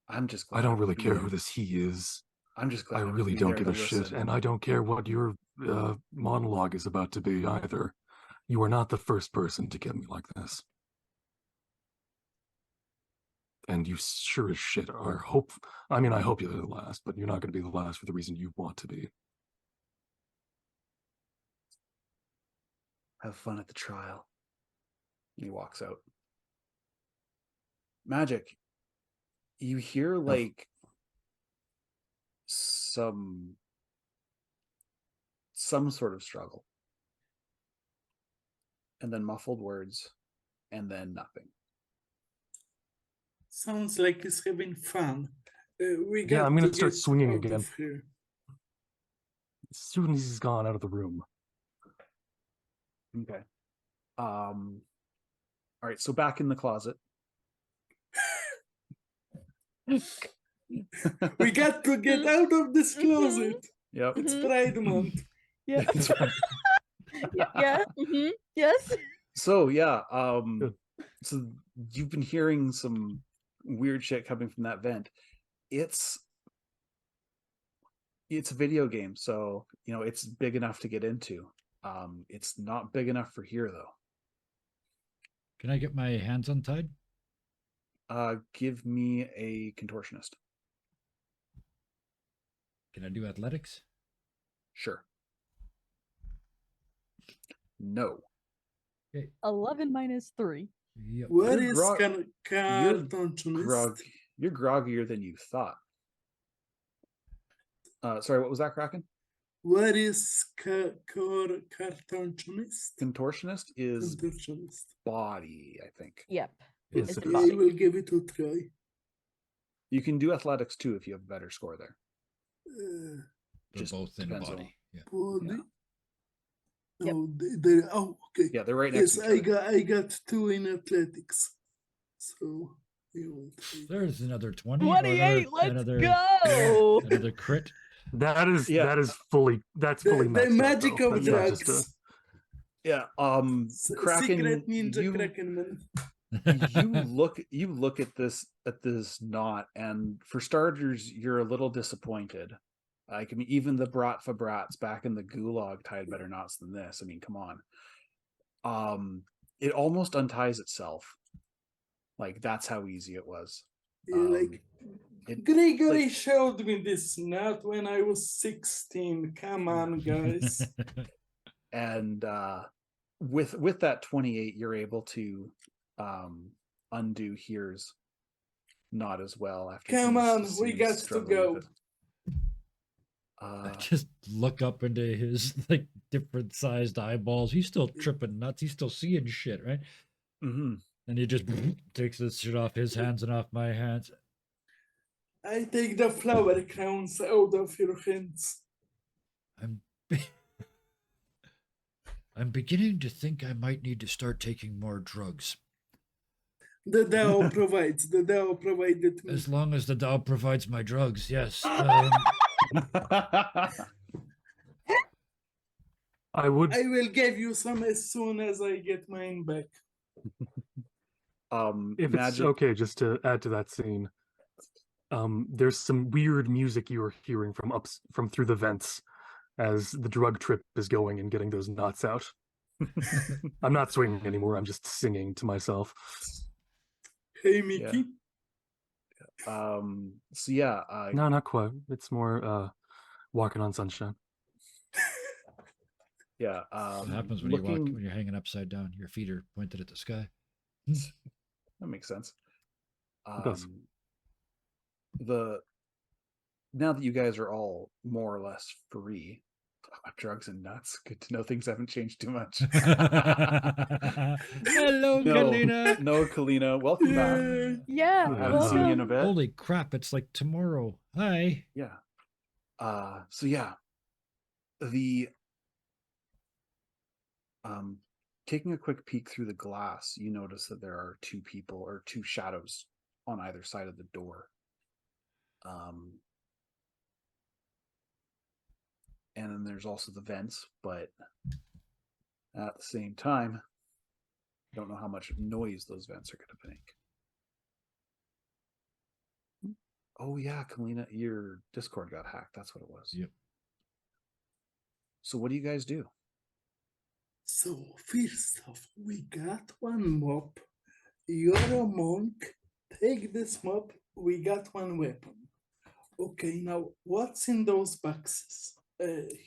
I'm just glad I don't really care who this he is. I'm just glad I really don't give a shit, and I don't care what your monologue is about to be either. You are not the first person to get me like this. And you sure as shit are I hope you're the last, but you're not going to be the last for the reason you want to be. Have fun at the trial. He walks out. Magic. You hear like some sort of struggle. And then muffled words. And then nothing. Sounds like he's having fun. Yeah, I'm going to start swinging again. Here. As soon as he's gone out of the room. Okay. All right, so back in the closet. We got to get out of this closet. Yep. It's Pride Month. Yeah. That's right. Yeah. Yes. So yeah, so you've been hearing some weird shit coming from that vent. It's a video game, so it's big enough to get into. It's not big enough for here though. Can I get my hands untied? Give me a contortionist. Can I do athletics? Sure. No. Okay. 11 minus 3. Yep. What You're is cartoonist? You're groggier than you thought. Sorry, what was that, Kraken? What is cartoonist? Contortionist is Contortionist. body, I think. Yep. Yes, It's it the is. I body. will give it a try. You can do athletics too if you have a better score there. They're Just both in depends on- body. Yeah. Body. Yep. Oh, okay. Yeah, they're right next Yes, to each other. I got 2 in athletics. So we will take There's another 20. 28. Let's another, go. Another crit. That's fully the maxed out, magic though. of That's not just a- drugs. Yeah. Kraken, Secret ninja you, Kraken man. you look at this knot, and for starters, you're a little disappointed. Like, I mean, even the Bratva brats back in the gulag tied better knots than this. I mean, come on. It almost unties itself. Like, that's how easy it was. Like it- Gregory like- showed me this knot when I was 16. Come on, guys. and with that 28, you're able to undo here's not as well after Come he's- on, we he's got to struggling go. with it. I just look up into his like different sized eyeballs. He's still tripping nuts. He's still seeing shit, right? Mhm. And he just takes this shit off his hands and off my hands. I take the flower crowns out of your hands. I'm I'm beginning to think I might need to start taking more drugs. The Dao provides. The Dao provided me. As long as the Tao provides my drugs, yes. I would. I will give you some as soon as I get mine back. If it's magic. okay, just to add to that scene, there's some weird music you are hearing from through the vents as the drug trip is going and getting those knots out. I'm not swinging anymore. I'm just singing to myself. Hey, Mickey. So yeah, No, not quite. It's more walking on sunshine. yeah. What happens when when you're hanging upside down? Your feet are pointed at the sky. That makes sense. It does. Now that you guys are all more or less free of drugs and nuts, good to know things haven't changed too much. Hello, Kalina. No, Kalina, welcome back. Yeah. I haven't seen you in a Welcome. bit. Holy crap! It's like tomorrow. Hi. Yeah. So yeah, the taking a quick peek through the glass, you notice that there are two people or two shadows on either side of the door. And then there's also the vents, but at the same time, I don't know how much noise those vents are going to make. Oh yeah, Kalina, your Discord got hacked. That's what it was. Yep. So what do you guys do? So, first off, we got one mop. You're a monk. Take this mop. We got one weapon. Okay, now what's in those boxes?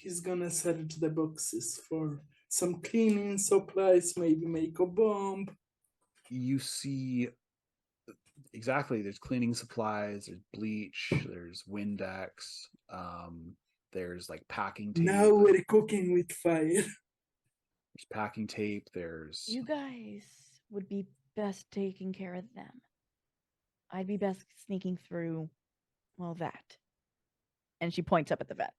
He's gonna search the boxes for some cleaning supplies, maybe make a bomb. You see exactly, there's cleaning supplies, there's bleach, there's Windex, there's like packing tape. Now we're cooking with fire. There's packing tape, there's You guys would be best taking care of them. I'd be best sneaking through, well, that. And she points up at the vent.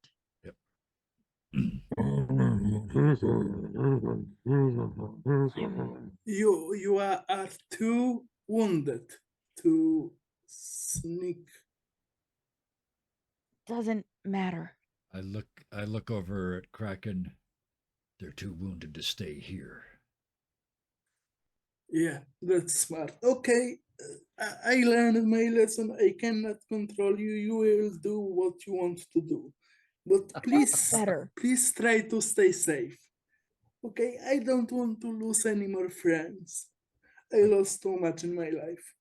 You are too wounded to sneak. Doesn't matter. I look over at Kraken. They're too wounded to stay here. Yeah, that's smart. Okay, I learned my lesson. I cannot control you. You will do what you want to do. But please, Better. please try to stay safe. Okay, I don't want to lose any more friends. I lost too much in my life.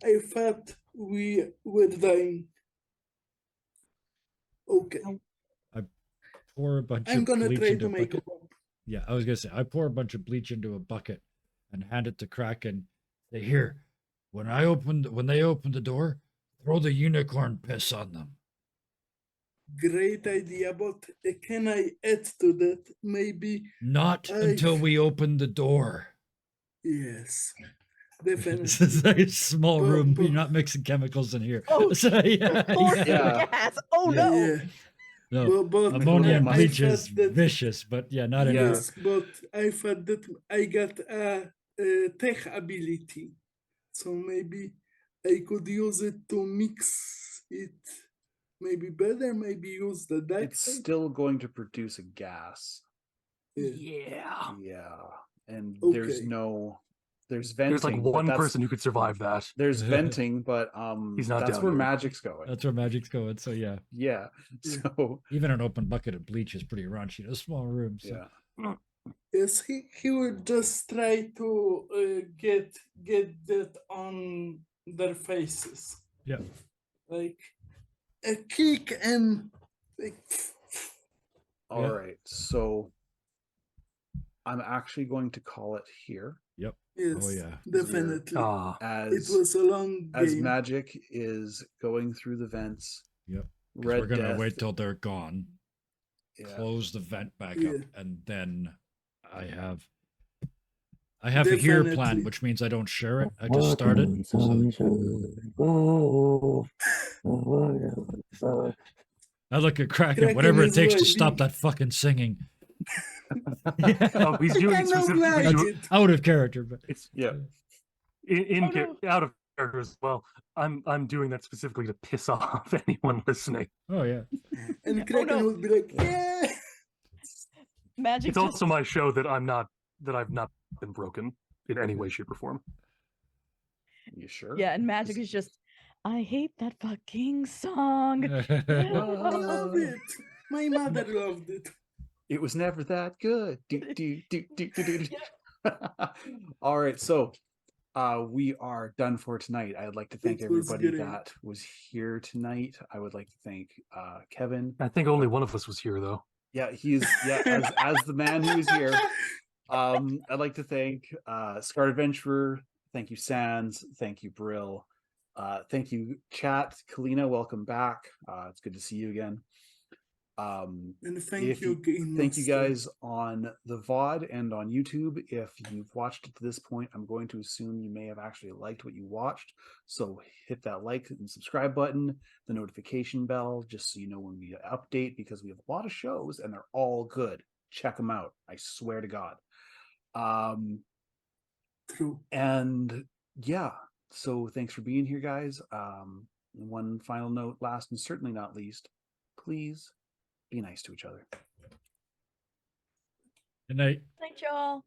I thought we were dying. Okay, Pour a bunch I'm of gonna bleach try into to a make a bucket. bomb. Yeah, I was gonna say I pour a bunch of bleach into a bucket and hand it to Kraken. Say, here, when they open the door, throw the unicorn piss on them. Great idea, but can I add to that? Maybe Not until we open the door. yes, This definitely. is a small But- room. but- You're not mixing chemicals in here. Oh, So, yeah, Fluorescent Yeah. gas. Oh Yeah. no. Yeah, no, but ammonia and I bleach thought is that- vicious, but yeah, not in Yeah. here. Yes, but I thought that I got a tech ability. so maybe I could use it to mix it. Maybe better. Maybe use the duct It's tape. still going to produce a gas. Yeah. Yeah. And Okay. there's venting. There's like but one that's- person who could survive that. There's venting, but He's not that's down where here. magic's going. That's where magic's going. So yeah, Yeah. Yeah. So even an open bucket of bleach is pretty raunchy in a small room. So. yeah. Yes, he would just try to get that on their faces. Yeah. Like a kick and like All Yeah. right. So I'm actually going to call it here Yep. yes, Oh yeah. definitely. Ah, It as was a long as game. magic is going through the vents. Yep. 'Cause Red we're gonna Death, wait till they're gone. yeah. Close the vent back Yeah. up, and then I have a here plan, Definitely. which means I don't share it. I just started. I look at Kraken, Kraken whatever it is takes to stop waiting. that fucking singing. oh, he's doing I it don't specifically. like That's it. out of character, but It's Yeah. in Oh, no. out of character as well. I'm doing that specifically to piss off anyone listening. oh yeah. And Yeah, oh, Kraken no. would be like, yeah. Magic It's just also my show that I've not been broken in any way, shape, or form. You sure? yeah, and magic is just I hate that fucking song. I love it. My mother loved it. It was never that good. All right, so we are done for tonight. I'd like to thank It was everybody great. that was here tonight. I would like to thank Kevin. I think only one of us was here though. Yeah, he's as the man who is here. I'd like to thank Scarred Adventurer. Thank you, Sans. Thank you, Brill. Thank you, chat. Kalina, welcome back. It's good to see you again. And thank If you, Game thank you Master. guys on the VOD and on YouTube. If you've watched it to this point, I'm going to assume you may have actually liked what you watched. So hit that like and subscribe button, the notification bell, just so you know when we update, because we have a lot of shows and they're all good. Check them out. I swear to God. True. And yeah, so thanks for being here, guys. One final note, last and certainly not least, please be nice to each other. Good night. Night, y'all.